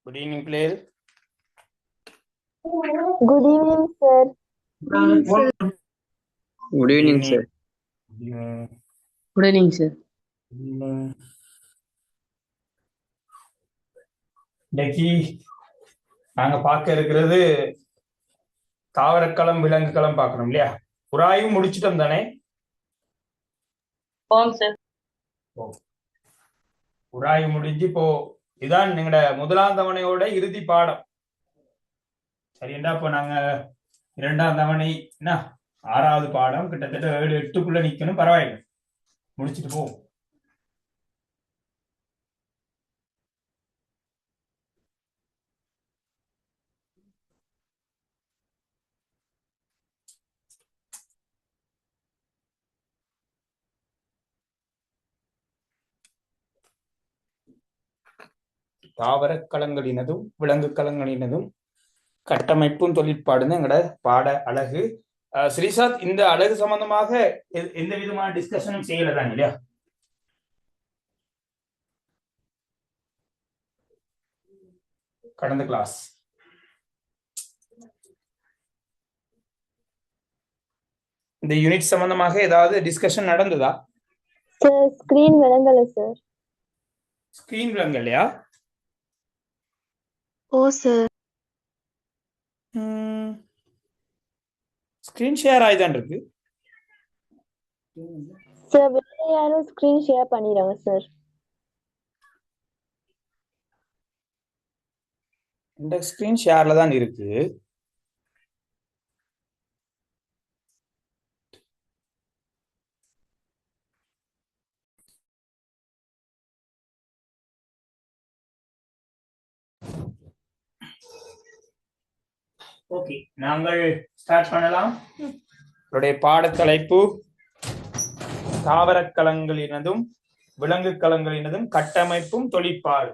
Good evening, Claire. Good evening, sir. Good evening, sir. Good evening. Good evening, sir. Good evening. இன்னைக்கு நாங்க பார்க்க இருக்கிறது தாவரக்களம் விலங்குக்களம் பார்க்கணும் இல்லையா? உராயும் முடிச்சிட்டோம் தானே? சார். உராயு முடிஞ்சு இப்போ இதான் எங்களோட முதலாம் தவணையோட இறுதி பாடம். சரிண்டா? இப்போ நாங்க 2ஆம் தவணை என்ன 6வது பாடம் கிட்டத்தட்ட 7-8க்குள்ள நிக்கணும். பரவாயில்லை, முடிச்சுட்டு போவோம். தாவர களங்களினதும் விலங்கு களங்களினதும் கட்டமைப்பும் தொழிற்பாடுன்னு எங்கட பாட அழகு. ஸ்ரீசாத், இந்த அழகு சம்பந்தமாக எந்த விதமான டிஸ்கஷனும் செய்யலதான் இல்லையா? கடந்த கிளாஸ் இந்த யூனிட் சம்பந்தமாக ஏதாவது டிஸ்கஷன் நடந்ததா? சார் ஸ்கிரீன் விளங்கல சார். ஸ்கிரீன் விளங்கலையா? ஓ சார். ஸ்கிரீன் ஷேர் ஆயிதான் இருக்கு சார். வேற யாரும் ஸ்கிரீன் ஷேர் பண்ணிடுறாங்க சார். இந்த ஸ்கிரீன் ஷேர்ல தான் இருக்கு. ஓகே, நாங்கள் ஸ்டார்ட் பண்ணலாம். உங்களுடைய பாடத்தலைப்பு தாவரக்களங்களினதும் விலங்கு களங்களினதும் கட்டமைப்பும் தொழிற்பாடு.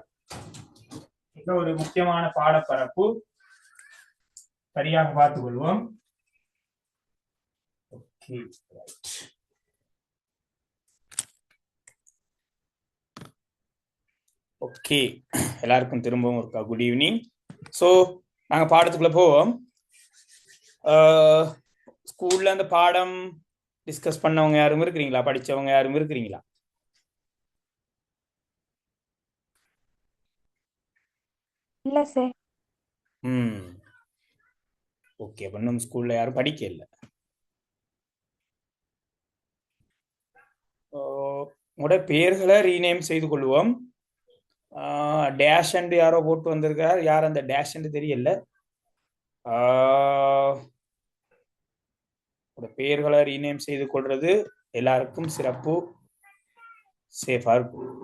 ஒரு முக்கியமான பாடப்பரப்பு. சரியாக பார்த்துக் கொள்வோம். ஓகே, எல்லாருக்கும் திரும்பவும் இருக்கா குட் ஈவினிங். ஸோ நாங்க பாடத்துக்குள்ள போவோம். ஸ்கூல்ல அந்த பாடம் டிஸ்கஸ் பண்ணவங்க யாரும் இருக்கிறீங்களா? படிச்சவங்க யாரும் இருக்கிறீங்களா? இல்ல சார். ஓகே, அப்ப நம்ம ஸ்கூல்ல யாரும் படிக்க இல்லை. உங்களோட பெயர்களை ரீநேம் செய்து கொள்வோம். டேஷ் அண்ட் யாரோ போட்டு வந்திருக்கார். யார் அந்த டேஷ் அண்ட் தெரியல. பெயர்களை ரீநேம் செய்து கொள்றது எல்லாருக்கும் சிறப்பு, சேஃபா இருக்கும்.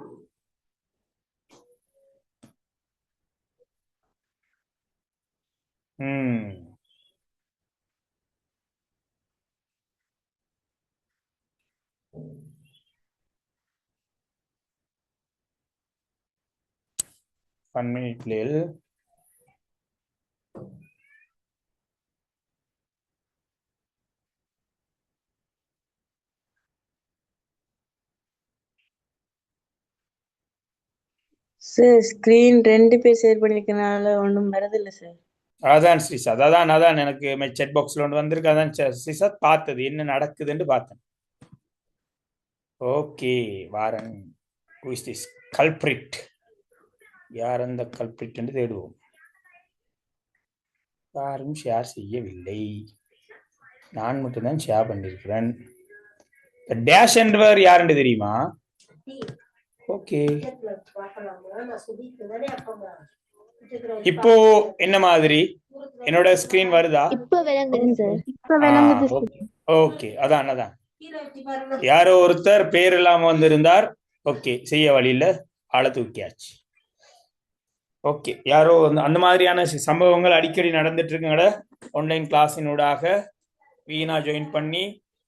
பிளேல் சார் ஸ்கிரீன் 2 பேர் ஷேர் பண்ணிருக்கனால ஒண்ணும் வரதில்லை சார். அதான் ஸ்ரீசாத், அதான் எனக்கு செட் பாக்ஸ்ல ஒன்று வந்திருக்கு. அதான் ஸ்ரீசாத் பார்த்தது என்ன நடக்குதுன்னு பார்த்தேன். Okay, Warren who is this culprit? யார் அந்த கல்பிரிட் என்று தேடுவோம். யாரும் ஷேர் செய்யவில்லை, நான் மட்டும்தான் ஷேர் பண்ணிருக்கிறேன். டேஷ் என்பவர் யார் என்று தெரியுமா? ஓகே, இப்போ என்ன மாதிரி என்னோட ஸ்கிரீன் வருதா? ஓகே, அதான் யாரோ ஒருத்தர் பேர் இல்லாம வந்திருந்தார். ஓகே, செய்ய வழியில ஆள தூக்கியாச்சு. ஓகே, யாரோ அந்த மாதிரியான சம்பவங்கள் அடிக்கடி நடந்துட்டு இருக்குங்கட. ஆன்லைன் கிளாஸினூடாக வீணா ஜாயின் பண்ணி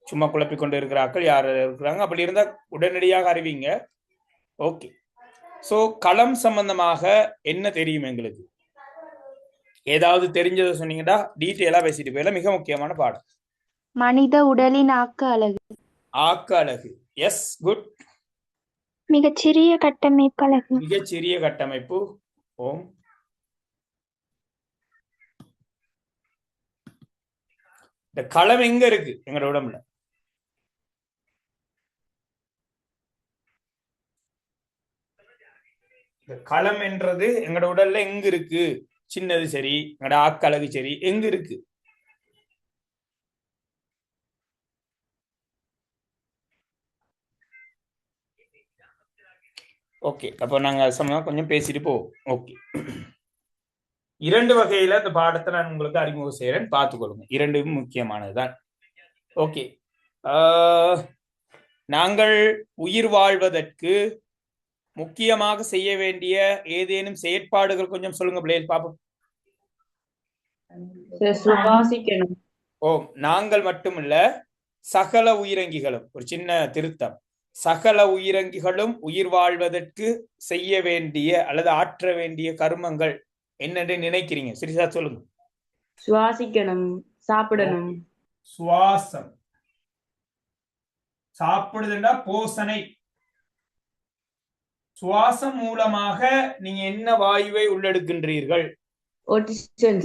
சும்மா குழப்பிக் கொண்டு இருக்கிறார்கள் யார் இருக்கிறாங்க. அப்படி இருந்தா உடனடியாக அறிவிங்க. ஓகே, சோ களம் சம்பந்தமாக என்ன தெரியும் எங்களுக்கு? ஏதாவது தெரிஞ்சதை சொன்னீங்கன்னா டீட்டெயிலா பேசிட்டு போயில. மிக முக்கியமான பாடம் மனித உடலின் ஆக்க அலகு. ஆக்க அலகு, எஸ், குட். மிகச்சிறிய கட்டமைப்பு அலகு. மிகச்சிறிய கட்டமைப்பு. ஓம். இந்த களம் எங்க இருக்கு எங்களோட உடம்புல? இந்த களம் என்றது எங்களோட உடல்ல எங்க இருக்கு? சின்னது சரி, எங்களோட ஆக்களகு சரி, எங்க இருக்கு? ஓகே, அப்போ நாங்க சமமா கொஞ்சம் பேசிட்டு போவோம். ஓகே, 2 வகையில இந்த பாடத்தை நான் உங்களுக்கு அறிமுகம் செய்யறேன், பார்த்துக்கொள்ளுங்க. 2ம் முக்கியமானதுதான். ஓகே, நாங்கள் உயிர் வாழ்வதற்கு முக்கியமாக செய்ய வேண்டிய ஏதேனும் செயற்பாடுகள் கொஞ்சம் சொல்லுங்க பிள்ளைகள் பாப்போம். சுவாசிக்கணும். ஓ, நாங்கள் மட்டுமல்ல, சகல உயிரங்கிகளும். ஒரு சின்ன திருத்தம், சகல உயிரங்கிகளும் உயிர் வாழ்வதற்கு செய்ய வேண்டிய அல்லது ஆற்ற வேண்டிய கர்மங்கள் என்னென்று நினைக்கிறீங்க? சரிசா சொல்லுங்க. சுவாசிக்கணும், சாப்பிடணும். சுவாசம், சாப்பிடுதுன்னா போசனை. சுவாசம் மூலமாக நீங்க என்ன வாயுவை உள்ளெடுக்கின்றீர்கள்? ஆக்சிஜன்.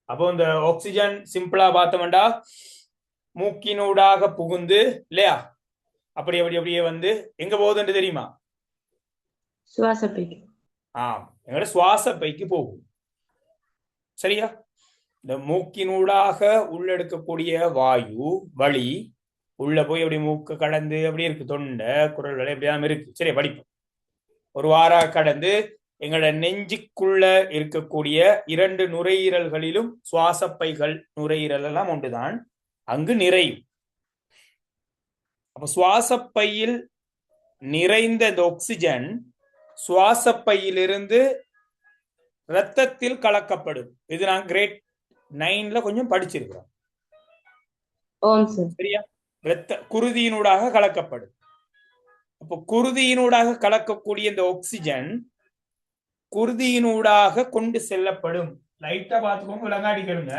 அப்போ இந்த ஆக்சிஜன் சிம்பிளா பார்த்தோம்டா மூக்கினூடாக புகுந்து இல்லையா, அப்படி அப்படியே வந்து எங்க போகுதுன்னு தெரியுமா? சுவாசப்பைக்கு. எங்களோட சுவாச பைக்கு போகும். சரியா? இந்த மூக்கினூடாக உள்ளெடுக்கக்கூடிய வாயு வழி உள்ள போய் அப்படி மூக்க கடந்து அப்படி இருக்கு, தொண்டை குரல் வரை எப்படிதான் இருக்கு. சரியா? படிப்போம். ஒரு வாரா கடந்து எங்களோட நெஞ்சுக்குள்ள இருக்கக்கூடிய 2 நுரையீரல்களிலும் சுவாசப்பைகள், நுரையீரல் எல்லாம் ஒன்றுதான், அங்கு நிறையும். அப்ப சுவாசப்பையில் நிறைந்த இந்த ஆக்சிஜன் சுவாசப்பையிலிருந்து இரத்தத்தில் கலக்கப்படும். இது நான் கிரேட் 9ல கொஞ்சம் படிச்சிருக்கிறோம். சரியா? இரத்த குருதியினூடாக கலக்கப்படும். அப்போ குருதியினூடாக கலக்கக்கூடிய இந்த ஆக்சிஜன் குருதியினூடாக கொண்டு செல்லப்படும். லைட்டா பார்த்துக்கோங்க, விளங்காடிக்கணுங்க.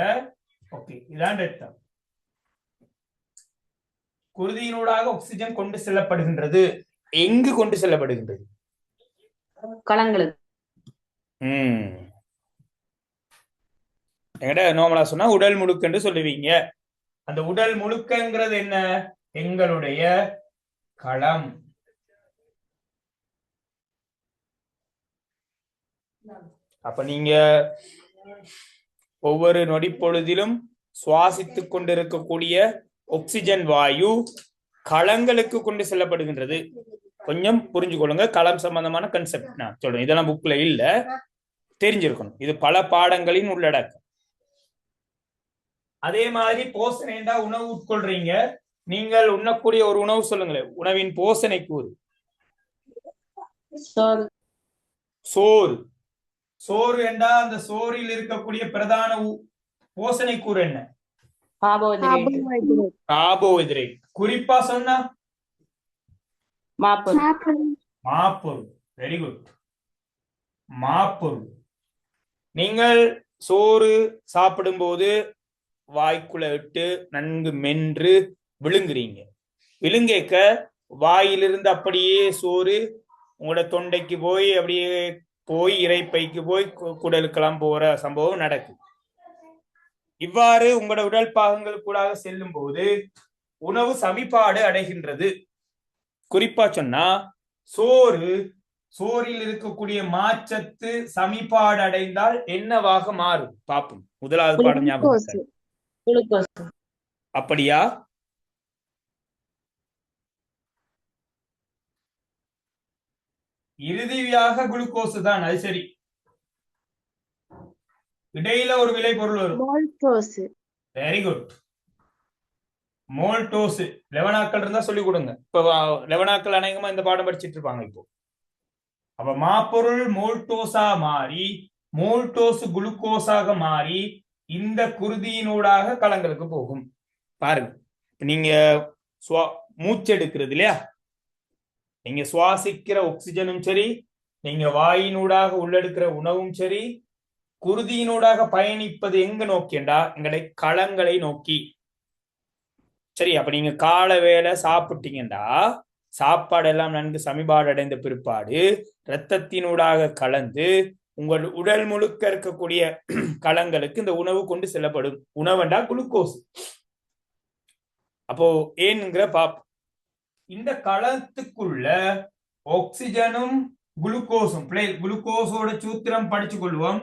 ஓகே, இதான் ரத்தம். குருதியினூடாக ஆக்சிஜன் கொண்டு செல்லப்படுகின்றது. எங்கு கொண்டு செல்லப்படுகின்றது? களங்களுக்கு. என்கிட்ட நோமலா சொன்னா உடல் முழுக்க என்று சொல்லுவீங்க. அந்த உடல் முழுக்கங்கிறது என்ன? எங்களுடைய களம். அப்ப நீங்க ஒவ்வொரு நொடி பொழுதிலும் சுவாசித்துக் கொண்டிருக்கக்கூடிய ஆக்சிஜன் வாயு களங்களுக்கு கொண்டு செல்லப்படுகின்றது. கொஞ்சம் புரிஞ்சுக்கொள்ளுங்க, களம் சம்பந்தமான கன்செப்ட் நான் சொல்றேன். இதெல்லாம் புக்ல இல்ல, தெரிஞ்சிருக்கணும். இது பல பாடங்களின் உள்ளடக்கம். அதே மாதிரி போசனைண்டா உணவு உட்கொள்றீங்க. நீங்கள் உண்ணக்கூடிய ஒரு உணவு சொல்லுங்களேன், உணவின் போசனை கூறு. சோறு. சோறு என்றா அந்த சோறில் இருக்கக்கூடிய பிரதான போசனை கூறு என்ன? கார்போஹைட்ரேட். குறிப்பா சொன்னா மாப்பொருள். Very good, மாப்பொருள். நீங்கள் சோறு சாப்பிடும் போது வாய்க்குள்ள விட்டு நன்கு மென்று விழுங்குறீங்க. விழுங்கேக்க வாயிலிருந்து அப்படியே சோறு உங்களோட தொண்டைக்கு போய் அப்படியே போய் இறைப்பைக்கு போய் குடலுக்கெல்லாம் போற சம்பவம் நடக்குது. இவ்வாறு உங்களோட உடல் பாகங்களுக்கூடாக செல்லும் போது உணவு சமிபாடு அடைகின்றது. குறிப்பா சொன்னா சோறில் இருக்கக்கூடிய மாச்சத்து சமிபாடு அடைந்தால் என்னவாக மாறும் பாப்போம். முதலாவது பாடம் ஞாபகம். அப்படியா? இறுதியாக குளுக்கோஸ் தான். அது சரி. இடையில ஒரு விலை பொருள் வரும். Very good, maltose. லெவனாக்கள் இருந்தா சொல்லிக் கொடுங்க. இப்ப லெவனாக்கள் அநேகமா இந்த பாடம் படிச்சிட்டு இருப்பாங்க இப்போ. அப்ப மாப்பொருள் மோல்டோஸா மாறி மோல்டோஸ் குளுக்கோஸாக மாறி இந்த குருதியினூடாக களங்களுக்கு போகும். பாருங்க, நீங்க மூச்செடுக்கிறது இல்லையா, நீங்க சுவாசிக்கிற ஆக்சிஜனும் சரி, நீங்க வாயினூடாக உள்ளெடுக்கிற உணவும் சரி, குருதியினூடாக பயணிப்பது எங்க நோக்கிண்டா எங்களை களங்களை நோக்கி. சரி, அப்ப நீங்க கால வேலை சாப்பிட்டீங்கடா, சாப்பாடு எல்லாம் நன்கு சமிபாடு அடைந்த பிற்பாடு இரத்தத்தினூடாக கலந்து உங்கள் உடல் முழுக்க இருக்கக்கூடிய களங்களுக்கு இந்த உணவு கொண்டு செல்லப்படும். உணவுண்டா குளுக்கோஸ். அப்போ ஏன்ங்கிற பாப் இந்த களத்துக்குள்ள ஆக்சிஜனும் குளுக்கோஸும் குளுக்கோஸோட சூத்திரம் படிச்சு கொள்வோம்.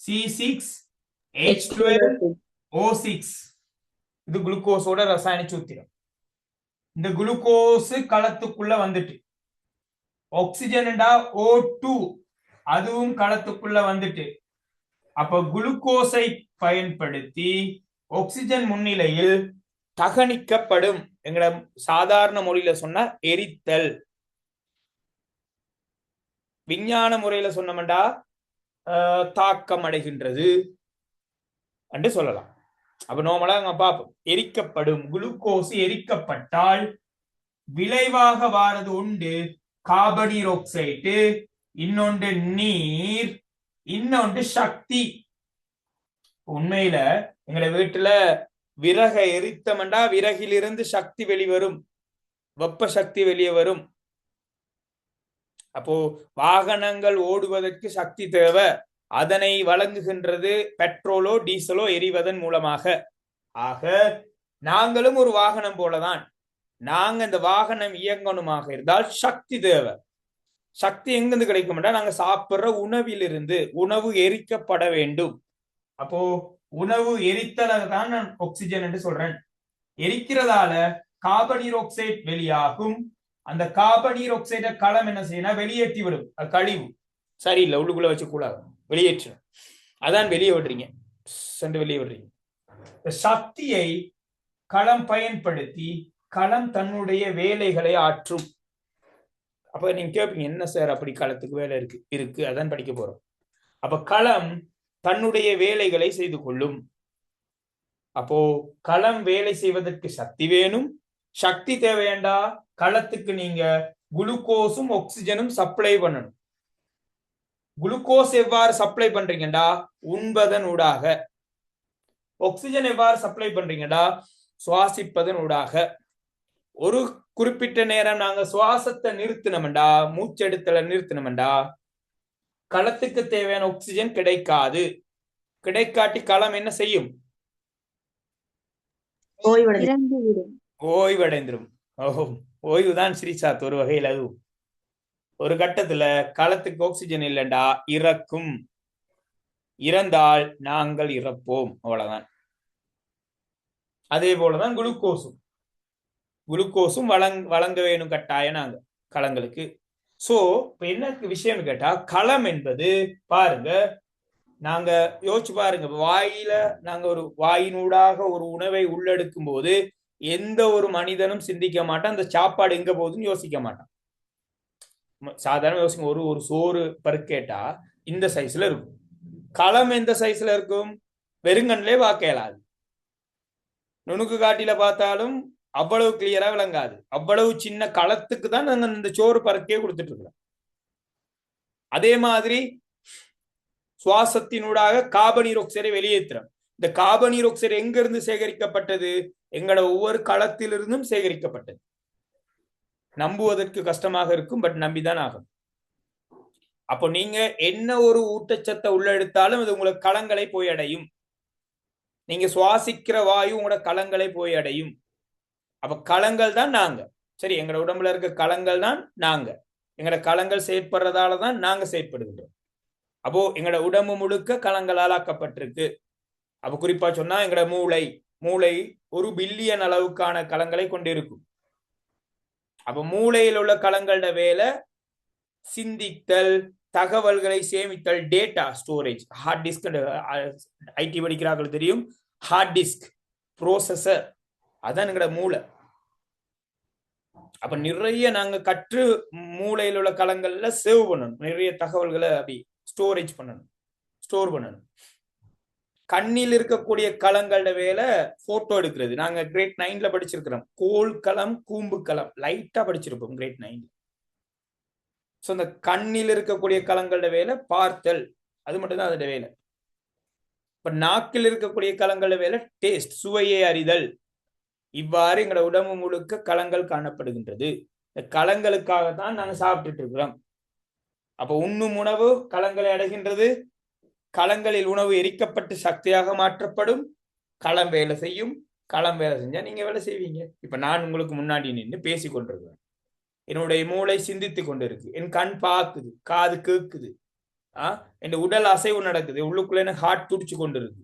C6H12O6. இது குளுக்கோஸோட ரசாயன சூத்திரம். இந்த குளுக்கோஸ் களத்துக்குள்ள வந்துட்டு ஆக்சிஜன்டா O2 அதுவும் களத்துக்குள்ள வந்துட்டு அப்ப குளுக்கோஸை பயன்படுத்தி ஆக்சிஜன் முன்னிலையில் தகனிக்கப்படும். எங்கட சாதாரண மொழியில சொன்னா எரித்தல். விஞ்ஞான முறையில சொன்னோம்டா தாக்கம் அடைகின்றது என்று சொல்லலாம். அப்ப நார்மலா பார்ப்போம். எரிக்கப்படும் குளுக்கோஸ் எரிக்கப்பட்டால் விளைவாக வாரது உண்டு கார்பனீர் ஆக்சைடு, இன்னொன்று நீர், இன்னொன்று சக்தி. உண்மையில எங்களை வீட்டுல விறகை எரித்தமண்டா விறகிலிருந்து சக்தி வெளிவரும், வெப்ப சக்தி வெளியே வரும். அப்போ வாகனங்கள் ஓடுவதற்கு சக்தி தேவை. அதனை வழங்குகின்றது பெட்ரோலோ டீசலோ எரிவதன் மூலமாக. ஆக நாங்களும் ஒரு வாகனம் போலதான். நாங்க இந்த வாகனம் இயங்கணுமாக இருந்தால் சக்தி தேவை. சக்தி எங்கிருந்து கிடைக்கும்னா நாங்க சாப்பிடுற உணவிலிருந்து. உணவு எரிக்கப்பட வேண்டும். அப்போ உணவு எரித்தல தான் நான் ஆக்சிஜன் என்று சொல்றேன். எரிக்கிறதால கார்பனீர் ஆக்சைடு வெளியாகும். அந்த கார்பனீர் ஆக்சைட களம் என்ன செய்யணும்? வெளியேற்றி விடும். கழிவு சரியில்லை, உள்ளுக்குள்ள வச்சு கூடாது, வெளியேற்றணும். அதான் வெளியே விடுறீங்க, சென்று வெளியே விடுறீங்க. சக்தியை களம் பயன்படுத்தி களம் தன்னுடைய வேலைகளை ஆற்றும். அப்ப நீங்க கேட்பீங்க, என்ன சார் அப்படி களத்துக்கு வேலை இருக்கு அதான் படிக்க போறோம். அப்ப களம் தன்னுடைய வேலைகளை செய்து கொள்ளும். அப்போ களம் வேலை செய்வதற்கு சக்தி வேணும். சக்தி தேவையாண்டா களத்துக்கு நீங்க குளுக்கோஸும் ஆக்சிஜனும் சப்ளை பண்ணணும். குளுக்கோஸ் எவ்வாறு சப்ளை பண்றீங்கடா? உண்பதன் ஊடாக. ஆக்சிஜன் எவ்வாறு சப்ளை பண்றீங்கடா? சுவாசிப்பதன் ஊடாக. ஒரு குறிப்பிட்ட நேரம் நாங்க சுவாசத்தை நிறுத்தினோம்டா, மூச்செடுத்தல நிறுத்தினோம்டா, களத்துக்கு தேவையான ஆக்சிஜன் கிடைக்காது. கிடைக்காட்டி களம் என்ன செய்யும்? ஓய்வடைந்துரும். ஓய்வுதான் ஸ்ரீசாத் ஒரு வகையில். அதுவும் ஒரு கட்டத்துல களத்துக்கு ஆக்சிஜன் இல்லைண்டா இறக்கும். இறந்தால் நாங்கள் இறப்போம், அவ்வளவுதான். அதே போலதான் குளுக்கோஸும் வழங்க வேணும் கட்டாயம் நாங்க களங்களுக்கு. சோ இப்ப என்ன விஷயம் கேட்டா, களம் என்பது பாருங்க, நாங்க யோசிச்சு பாருங்க, வாயில நாங்க ஒரு வாயினூடாக ஒரு உணவை உள்ளெடுக்கும் போது எந்த ஒரு மனிதனும் சிந்திக்க மாட்டான் அந்த சாப்பாடு எங்க போகுதுன்னு யோசிக்க மாட்டான். சாதாரண யோசிக்க, ஒரு சோறு பருக்கேட்டா இந்த சைஸ்ல இருக்கும். களம் எந்த சைஸ்ல இருக்கும்? வெறுங்கண்லே வாக்கையலாது. நுணுக்கு காட்டில பார்த்தாலும் அவ்வளவு கிளியரா விளங்காது. அவ்வளவு சின்ன களத்துக்கு தான் நாங்க இந்த சோறு பருக்கே கொடுத்துட்டு இருக்கிறோம். அதே மாதிரி சுவாசத்தினூடாக கார்பனீர் ஆக்சைடை வெளியேற்றுறோம். இந்த கார்பனீர் ஆக்சைடு எங்க இருந்து சேகரிக்கப்பட்டது? எங்களோட ஒவ்வொரு களத்திலிருந்தும் சேகரிக்கப்பட்டது. நம்புவதற்கு கஷ்டமாக இருக்கும், பட் நம்பிதான் ஆகும். அப்போ நீங்க என்ன ஒரு ஊட்டச்சத்தை உள்ள எடுத்தாலும் அது உங்களோட களங்களை போய் அடையும். நீங்க சுவாசிக்கிற வாயு உங்களோட களங்களை போய் அடையும். அப்ப களங்கள் தான் நாங்க. சரி, எங்களோட உடம்புல இருக்க களங்கள் தான் நாங்க. எங்களோட களங்கள் செயற்படுறதால தான் நாங்க செயற்படுகின்றோம். அப்போ எங்களோட உடம்பு முழுக்க களங்களால் ஆக்கப்பட்டிருக்கு. அப்ப குறிப்பா சொன்னா எங்களோட மூளை 1 பில்லியன் அளவுக்கான களங்களை கொண்டிருக்கும். அப்ப மூளையில் உள்ள களங்களோட வேலை சிந்தித்தல், தகவல்களை சேமித்தல், data storage. Hard disk, IT படிக்கிறார்கள் தெரியும், ஹார்ட் டிஸ்க், ப்ரோசஸர், அதான் எங்களோட மூளை. அப்ப நிறைய நாங்க கற்று மூளையில் உள்ள களங்கள்ல சேவ் பண்ணணும். நிறைய தகவல்களை அப்படி ஸ்டோர் பண்ணணும். கண்ணில் இருக்கக்கூடிய களங்களோட வேலை போட்டோ எடுக்கிறது. நாங்க கிரேட் 9ல படிச்சிருக்கிறோம். கோல் களம், கூம்பு களம் லைட்டா படிச்சிருப்போம் கிரேட் 9. சோ அந்த கண்ணில் இருக்கக்கூடிய களங்களோட வேலை பார்த்தல், அது மட்டும்தான் அதோட வேலை. இப்ப நாக்கில் இருக்கக்கூடிய களங்களோட வேலை டேஸ்ட், சுவையை அறிதல். இவ்வாறு எங்களோட உடம்பு முழுக்க களங்கள் காணப்படுகின்றது. இந்த களங்களுக்காகத்தான் நாங்க சாப்பிட்டுட்டு இருக்கிறோம். அப்ப உண்ணும் உணவு களங்களை அடைகின்றது, களங்களில் உணவு எரிக்கப்பட்டு சக்தியாக மாற்றப்படும், களம் வேலை செய்யும், களம் வேலை செஞ்சா நீங்க வேலை செய்வீங்க. இப்ப நான் உங்களுக்கு முன்னாடி நின்று பேசி கொண்டிருக்கிறேன், என்னுடைய மூளை சிந்தித்து கொண்டிருக்கு, என் கண் பார்க்குது, காது கேட்குது, என் உடல் அசைவு நடக்குது, உள்ளுக்குள்ள எனக்கு ஹார்ட் துடிச்சு கொண்டிருக்கு,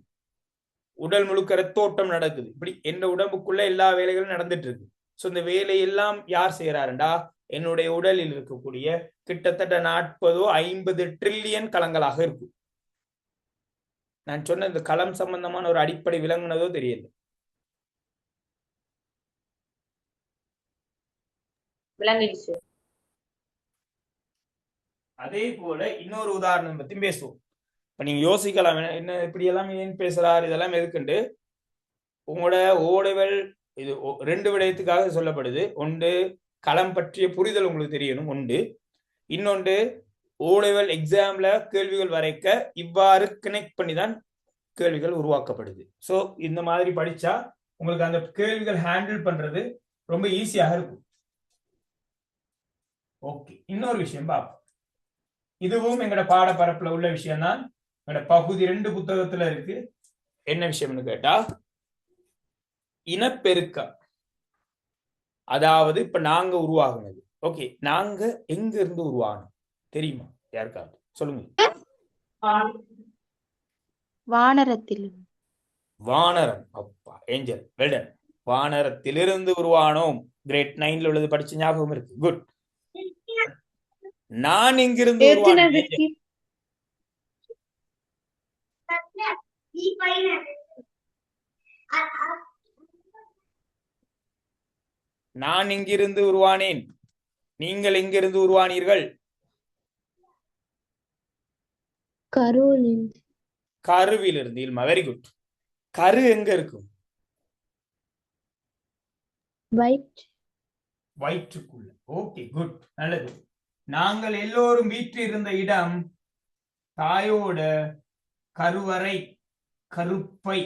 உடல் முழுக்க ரத்தோட்டம் நடக்குது, இப்படி என் உடம்புக்குள்ள எல்லா வேலைகளும் நடந்துட்டு இருக்கு. ஸோ இந்த வேலையெல்லாம் யார் செய்யறாருண்டா, என்னுடைய உடலில் இருக்கக்கூடிய கிட்டத்தட்ட 40-50 ட்ரில்லியன் களங்களாக இருக்கும். நான் சொன்ன இந்த களம் சம்பந்தமான ஒரு அடிப்படை விளங்குனதோ தெரியல. விளங்கிடுச்சு. அதே போல இன்னொரு உதாரணம் பத்தி பேசுவோம். இப்ப நீங்க யோசிக்கலாம், என்ன இப்படி எல்லாம் ஏன் பேசுறாரு, இதெல்லாம் எதுக்குண்டு. உங்களோட ஓடுவல் இது 2 விடயத்துக்காக சொல்லப்படுது. ஒன்று, களம் பற்றிய புரிதல் உங்களுக்கு தெரியணும் உண்டு. இன்னொன்று, ஓடுவல் எக்ஸாம்ல கேள்விகள் வரைக்க இவ்வாறு கனெக்ட் பண்ணி தான் கேள்விகள் உருவாக்கப்படுது. ஸோ இந்த மாதிரி படிச்சா உங்களுக்கு அந்த கேள்விகள் ஹேண்டில் பண்றது ரொம்ப ஈஸியாக இருக்கும். ஓகே, இன்னொரு விஷயம் பார்ப்போம். இதுவும் எங்களோட பாடப்பரப்புல உள்ள விஷயம் தான், எங்களோட பகுதி 2 புத்தகத்துல இருக்கு. என்ன விஷயம்னு கேட்டா, இனப்பெருக்கம். அதாவது இப்ப நாங்க உருவாகுனது. ஓகே, நாங்க எங்க இருந்து உருவானோம் தெரியுமா யாருக்காவது? சொல்லுங்க. வானரத்தில். வானரம். அப்பா, ஏஞ்சல், வெல்டன். வானரத்திலிருந்து உருவானோம். கிரேட் 9ல உள்ளது படிச்ச ஞாபகம் இருக்கு. குட். நான் எங்கிருந்து உருவானேன்? நான் எங்கிருந்து உருவானேன்? நீங்கள் எங்கிருந்து உருவானீர்கள்? கருவிலிருந்து. இல்மா, வெரி குட். கரு எங்க இருக்கும்? வயிற்றுக்குள்ள. ஓகே, குட், நல்லது. நாங்கள் எல்லோரும் வீட்டு இருந்த இடம் தாயோட கருவறை, கருப்பை.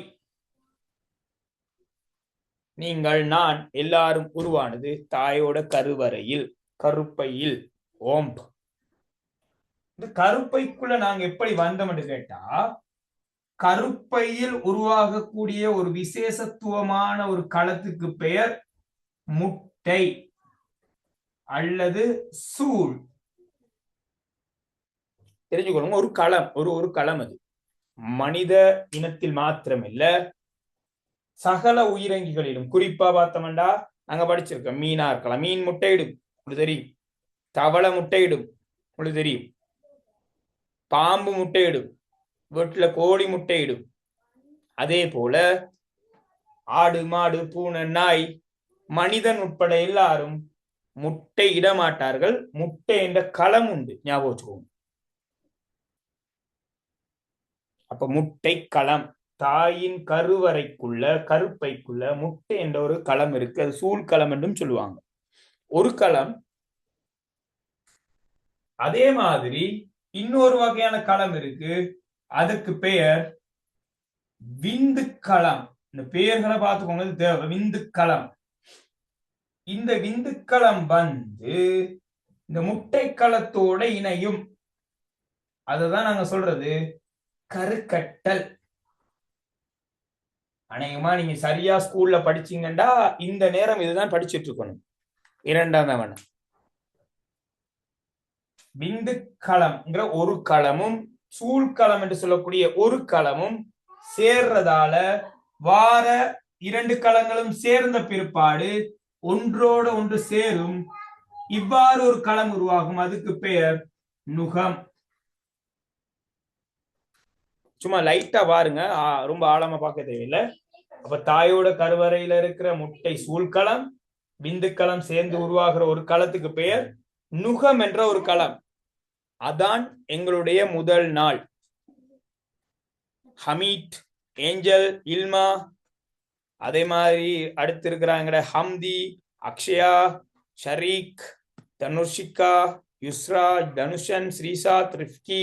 நீங்கள், நான் எல்லாரும் உருவானது தாயோட கருவறையில், கருப்பையில். ஓம். இந்த கருப்பைக்குள்ள நாங்க எப்படி வந்தோம்னு கேட்டா, கருப்பையில் உருவாகக்கூடிய ஒரு விசேஷத்துவமான ஒரு களத்துக்கு பெயர் முட்டை அல்லது சூல். தெரிஞ்சுக்கணும், ஒரு களம், ஒரு களம். அது மனித இனத்தில் மாத்திரமில்ல, சகல உயிரங்கிகளிலும். குறிப்பா பார்த்தோம்டா, நாங்க படிச்சிருக்கோம், மீனா இருக்கலாம், மீன் முட்டையிடும், உங்களுக்கு தெரியும். தவளை முட்டையிடும், உங்களுக்கு தெரியும். பாம்பு முட்டையிடும், வீட்டுல கோழி முட்டையிடும். அதே போல ஆடு, மாடு, பூனை, நாய், மனிதன் உட்பட எல்லாரும் முட்டை இட மாட்டார்கள். முட்டை என்ற களம் உண்டு, ஞாபகம் வச்சுக்கோங்க. அப்ப முட்டை களம், தாயின் கருவறைக்குள்ள, கருப்பைக்குள்ள முட்டை என்ற ஒரு களம் இருக்கு. அது சூழ் களம் என்றும் சொல்லுவாங்க, ஒரு களம். அதே மாதிரி இன்னொரு வகையான களம் இருக்கு, அதுக்கு பெயர் விந்து களம். இந்த பெயர்களை பார்த்துக்கோங்க, தேவை. விந்து களம். இந்த விந்துக்களம் வந்து இந்த முட்டை களத்தோட இணையும். அததான் நாங்க சொல்றது கருக்கட்டல். அநேகமா நீங்க சரியா ஸ்கூல்ல படிச்சீங்கன்னா இந்த நேரம் இதுதான் படிச்சுட்டு இருக்கணும். 2ஆம் தவணை. விந்துக்களம்ங்கிற ஒரு களமும் சூழ்களம் என்று சொல்லக்கூடிய ஒரு களமும் சேர்றதால வார 2 களங்களும் சேர்ந்த பிற்பாடு ஒன்றோட ஒன்று சேரும். இவ்வாறு ஒரு களம் உருவாகும். அதுக்கு பெயர் நுகம். சும்மா லைட்டா பாருங்க, ரொம்ப ஆழமா பார்க்க தேவையில்லை. அப்ப தாயோட கருவறையில இருக்கிற முட்டை சூழ்களம், விந்துக்களம் சேர்ந்து உருவாகிற ஒரு களத்துக்கு பெயர் நுகம் என்ற ஒரு களம். அதான் எங்களுடைய முதல் நாள். ஹமீட், ஏஞ்சல், இல்மா, அதே மாதிரி அடுத்து இருக்கிறாங்க ஹம்தி, அக்ஷயா, ஷரீக், தனுஷிகா, யுஸ்ரா, தனுஷன், ஸ்ரீசாத், ரிஃப்கி.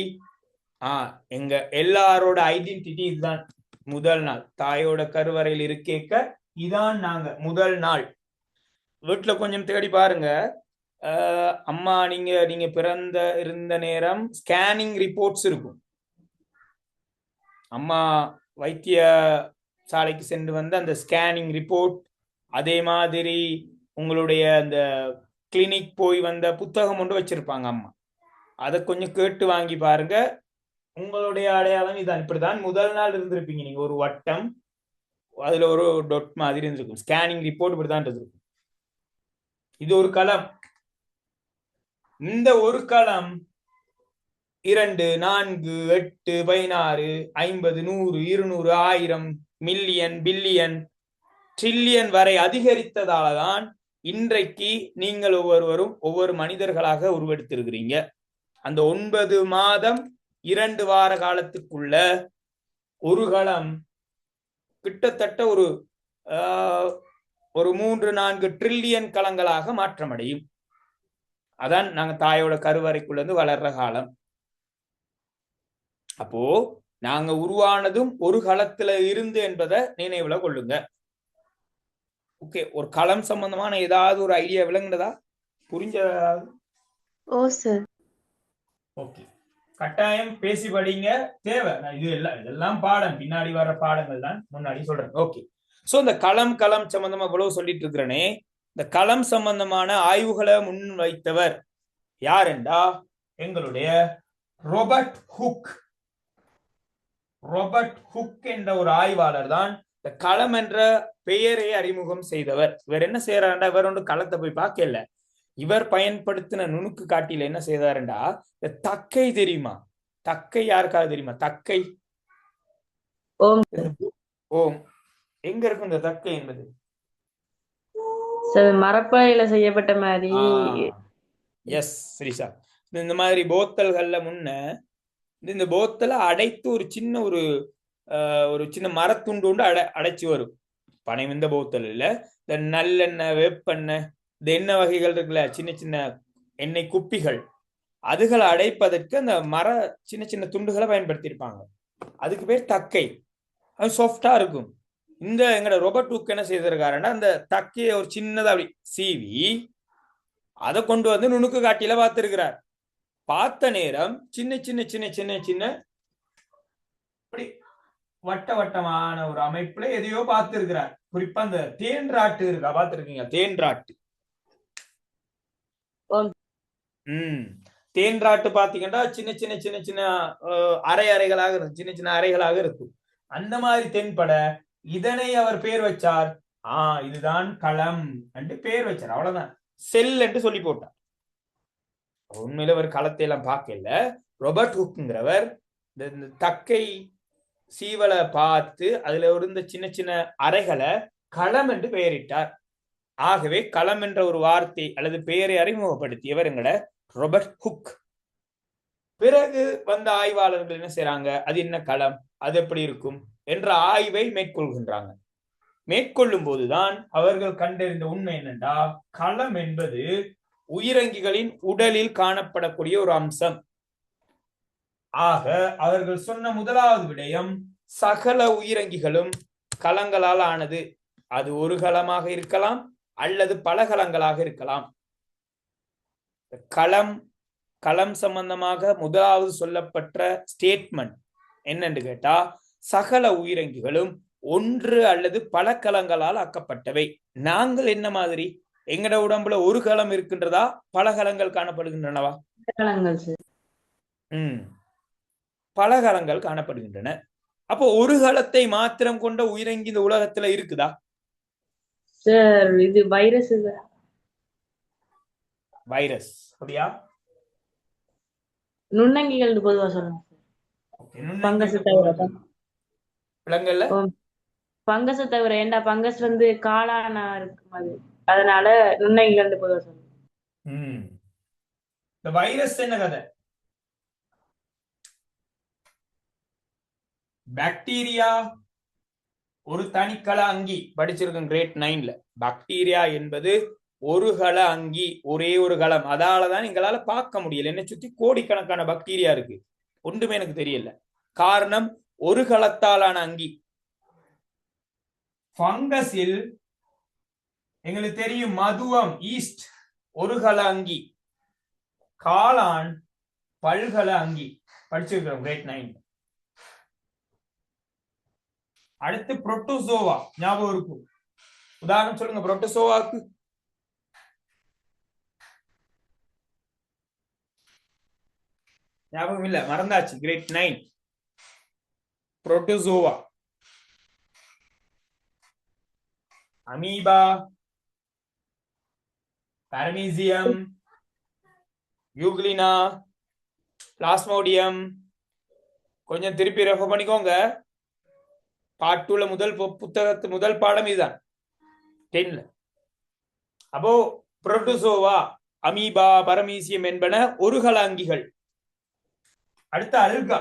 எங்க எல்லாரோட ஐடென்டிட்டி இதுதான். முதல் நாள் தாயோட கருவறையில் இருக்கேக்க இதான் நாங்க முதல் நாள். வீட்டுல கொஞ்சம் தேடி பாருங்க, அம்மா நீங்க பிறந்த இருந்த நேரம் ஸ்கேனிங் ரிப்போர்ட்ஸ் இருக்கும். அம்மா வைத்திய சாலைக்கு சென்று வந்த அந்த ஸ்கேனிங் ரிப்போர்ட், அதே மாதிரி உங்களுடைய அந்த கிளினிக் போய் வந்த புத்தகம் ஒன்று வச்சிருப்பாங்க அம்மா. அதை கொஞ்சம் கேட்டு வாங்கி பாருங்க. உங்களுடைய அடையாளம் இதான். இப்படிதான் முதல் நாள் இருந்திருப்பீங்க நீங்க. ஒரு வட்டம், அதுல ஒரு டொட் மாதிரி இருந்திருக்கும். ஸ்கேனிங் ரிப்போர்ட் இப்படிதான் இருந்திருக்கும். இது ஒரு களம். இந்த ஒரு களம் 2, 4, 8, 16, 50, 100, 200, 1000, மில்லியன், பில்லியன், ட்ரில்லியன் வரை அதிகரித்ததாலதான் இன்றைக்கு நீங்கள் ஒவ்வொருவரும் ஒவ்வொரு மனிதர்களாக உருவெடுத்திருக்கிறீங்க. அந்த 9 மாதம் 2 வார காலத்துக்குள்ள ஒரு களம் கிட்டத்தட்ட ஒரு 3-4 ட்ரில்லியன் களங்களாக மாற்றமடையும். அதான் நாங்க தாயோட கருவறைக்குள்ள இருந்து வளர்ற காலம். அப்போ நாங்க உருவானதும் ஒரு களத்துல இருந்து என்பதை நினைவுல கொள்ளுங்க. ஓகே, ஒரு களம் சம்பந்தமான ஏதாவது ஒரு ஐடியா விளங்குனதா? புரிஞ்சதா? ஓ சார். ஓகே, கட்டாயம் பேசி படிங்க. தேவை இதெல்லாம் பாடம், பின்னாடி வர பாடங்கள் தான் முன்னாடி சொல்றேன். ஓகே, சோ இந்த களம் சம்பந்தமா இவ்வளவு சொல்லிட்டு இருக்கிறேனே, இந்த களம் சம்பந்தமான ஆய்வுகளை முன் வைத்தவர் யாருண்டா எங்களுடைய ராபர்ட் ஹுக். ராபர்ட் ஹுக் என்ற ஒரு ஆய்வாளர் தான் இந்த களம் என்ற பெயரை அறிமுகம் செய்தவர். இவர் என்ன செய்யறாருண்டா, இவர் ஒன்று களத்தை போய் பார்க்கல. இவர் பயன்படுத்தின நுணுக்கு காட்டில என்ன செய்தாருண்டா, இந்த தக்கை தெரியுமா? தக்கை யாருக்காவது தெரியுமா? தக்கை. ஓம். எங்க இருக்கும் இந்த தக்கை என்பது? மரப்பாறையில செய்யப்பட்ட மாதிரி. எஸ் ஸ்ரீஷா. இந்த மாதிரி போத்தல்கள்ல முன்ன இந்த போத்தலை அடைத்து ஒரு சின்ன மரத்துண்டு அடைச்சு வரும். பனை இந்த போத்தல் இல்ல, இந்த நல்லெண்ணெய், வேப்பெண்ணெய், இந்த எண்ணெய் வகைகள் இருக்குல்ல, சின்ன சின்ன எண்ணெய் குப்பிகள், அதுகளை அடைப்பதற்கு அந்த சின்ன துண்டுகளை பயன்படுத்தியிருப்பாங்க. அதுக்கு பேர் தக்கை. அது சாஃப்டா இருக்கும். இந்த எங்கட ராபர்ட் ஹுக் என்ன செய்திருக்காருன்னா, அந்த தக்கையை ஒரு சின்னதா அப்படி சீவி அதை கொண்டு வந்து நுணுக்கு காட்டில பார்த்திருக்கிறார். பார்த்த நேரம் சின்ன அப்படி வட்டமான ஒரு அமைப்புல எதையோ பார்த்திருக்கிறார். குறிப்பா அந்த தேன்றாட்டு இருக்கா, பார்த்திருக்கீங்க? தேன்றாட்டு. தேன்றாட்டு பாத்தீங்கன்னா சின்ன அறைகளாக இருக்கும், சின்ன அறைகளாக இருக்கும். அந்த மாதிரி தென்பட இதனை அவர் பேர் வச்சார். இதுதான் களம் என்று பேர் வச்சார். அவ்வளவுதான். செல் என்று சொல்லி போட்டார். உண்மையில அவர் களத்தை எல்லாம் பார்க்கல. ராபர்ட் ஹுக்ங்கிறவர் இந்த தக்கை சீவலை பார்த்து அதுல இருந்த சின்ன அறைகளை களம் என்று பெயரிட்டார். ஆகவே களம் என்ற ஒரு வார்த்தை அல்லது பெயரை அறிமுகப்படுத்தியவர் எங்கட ராபர்ட் ஹுக். பிறகு வந்த ஆய்வாளர்கள் என்ன செய்யறாங்க, அது என்ன களம், அது எப்படி இருக்கும் என்ற ஆய்வை மேற்கொள்கின்றாங்க. மேற்கொள்ளும் போதுதான் அவர்கள் கண்டறிந்த உண்மை என்னென்றா, களம் என்பது உயிரங்கிகளின் உடலில் காணப்படக்கூடிய ஒரு அம்சம். ஆக அவர்கள் சொன்ன முதலாவது விடயம், சகல உயிரங்கிகளும் களங்களால் ஆனது. அது ஒரு களமாக இருக்கலாம் அல்லது பல களங்களாக இருக்கலாம். களம் சம்பந்தமாக முதலாவது சொல்லப்பட்ட ஸ்டேட்மெண்ட் என்னன்னு கேட்டா, சகல உயிரங்கிகளும் ஒன்று அல்லது பல களங்களால் ஆக்கப்பட்டவை. நாங்கள் என்ன மாதிரி, எங்கட உடம்புல ஒரு களம் இருக்கின்றதா, பல களங்கள் காணப்படுகின்றனவா? பல களங்கள் காணப்படுகின்றன. அப்போ ஒரு களத்தை மாத்திரம் கொண்ட உயிரங்கி இந்த உலகத்துல இருக்குதா? சார், இது வைரஸ். வைரஸ் அப்படியா? நுண்ணங்கிகள் பொதுவா சொல்லுங்க. பங்கஸ் தவிர, ஏண்டா பங்கஸ் காளானா இருக்கும், அது அதனால நுண்ணங்கிகள் பொதுவா சொல்லுங்க. இந்த வைரஸ் என்ன கதை? பாக்டீரியா ஒரு தனிக்கள அங்கி. படிச்சிருக்கேன் கிரேட் 9ல. பாக்டீரியா என்பது ஒரு கள அங்கி, ஒரே ஒரு களம். அதாலதான் எங்களால பார்க்க முடியல. என்னை சுத்தி கோடிக்கணக்கான பாக்டீரியா இருக்கு, ஒன்றுமே எனக்கு தெரியல. காரணம், ஒரு களத்தாலான அங்கி. பங்கஸில் எங்களுக்கு தெரியும், மதுவம், ஈஸ்ட் ஒருகல அங்கி, காளான் பல்கல அங்கி படிச்சிருக்கிறோம் கிரேட் 9. அடுத்து புரோட்டோசோவா ஞாபகம் இருக்கும். உதாரணம் சொல்லுங்க புரோட்டோசோவாக்கு. ஞாபகம் இல்ல, மறந்தாச்சு. Great 9 protozoa. Amoeba, paramecium, euglena, plasmodium. கொஞ்சம் திருப்பி ரெஃபர் பண்ணிக்கோங்க. பார்ட் 2ல புத்தகத்து முதல் பாடம் இதுதான் 10ல. அப்போ புரோட்டோசோவா, அமீபா, பரமீசியம் என்பன ஒருகல அங்கிகள். அடுத்து அல்கா.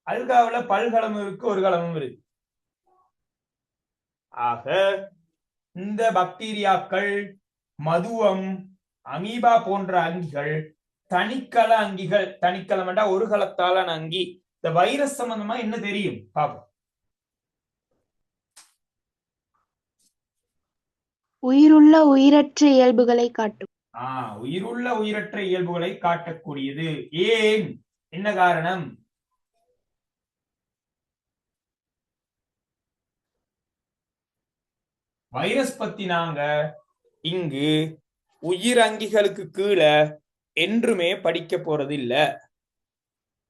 அல்காவுல பல்கலமும் இருக்கு, ஒரு கலமும் இருக்கு. ஆக இந்த பாக்டீரியாக்கள், மதுவம், அமீபா போன்ற அங்கிகள் தனிக்கல அங்கிகள். தனிக்கலம் என்றா ஒரு கலத்தாலான அங்கி. இந்த வைரஸ் சம்பந்தமா என்ன தெரியும் பாப்போம். உயிருள்ள உயிரற்ற இயல்புகளை காட்டும். உயிருள்ள உயிரற்ற இயல்புகளை காட்டக்கூடியது. ஏன், என்ன காரணம்? வைரஸ் பத்தி நாங்க இங்கு உயிரங்கிகளுக்கு கீழே என்றுமே படிக்க போறது இல்ல.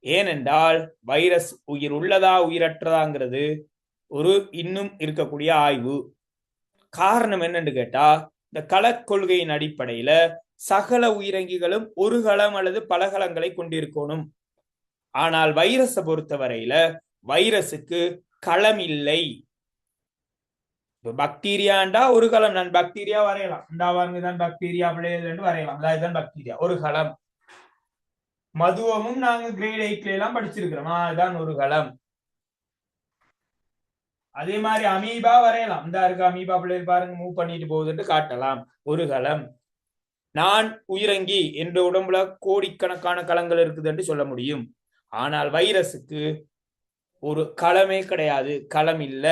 ஏனென்றால் வைரஸ் உயிர் உள்ளதா உயிரற்றதாங்கிறது ஒரு இன்னும் இருக்கக்கூடிய ஆய்வு. காரணம் என்னன்னு கேட்டா, இந்த களக்கொள்கையின் அடிப்படையில சகல உயிரங்கிகளும் ஒரு களம் அல்லது பல களங்களை கொண்டிருக்கணும். ஆனால் வைரஸை பொறுத்தவரையில வைரஸுக்கு களம் இல்லை. பாக்டீரியாண்டா ஒரு களம். நான் பாக்டீரியா வரையலாம், தான் பாக்டீரியா பிள்ளைகள் வரையலாம். அதுதான் பாக்டீரியா, ஒரு களம். மதுவமும் நாங்க கிரேட் 8ல எல்லாம் படிச்சிருக்கிறோம், அதுதான் ஒரு களம். அதே மாதிரி அமீபா வரையலாம். இந்த இருக்கு அமீபா பிள்ளைகள் பாருங்க, மூவ் பண்ணிட்டு போகுதுன்னு காட்டலாம், ஒரு களம். நான் உயிரங்கி என்ற உடம்புல கோடிக்கணக்கான களங்கள் இருக்குது என்று சொல்ல முடியும். ஆனால் வைரஸுக்கு ஒரு களமே கிடையாது, களம் இல்ல.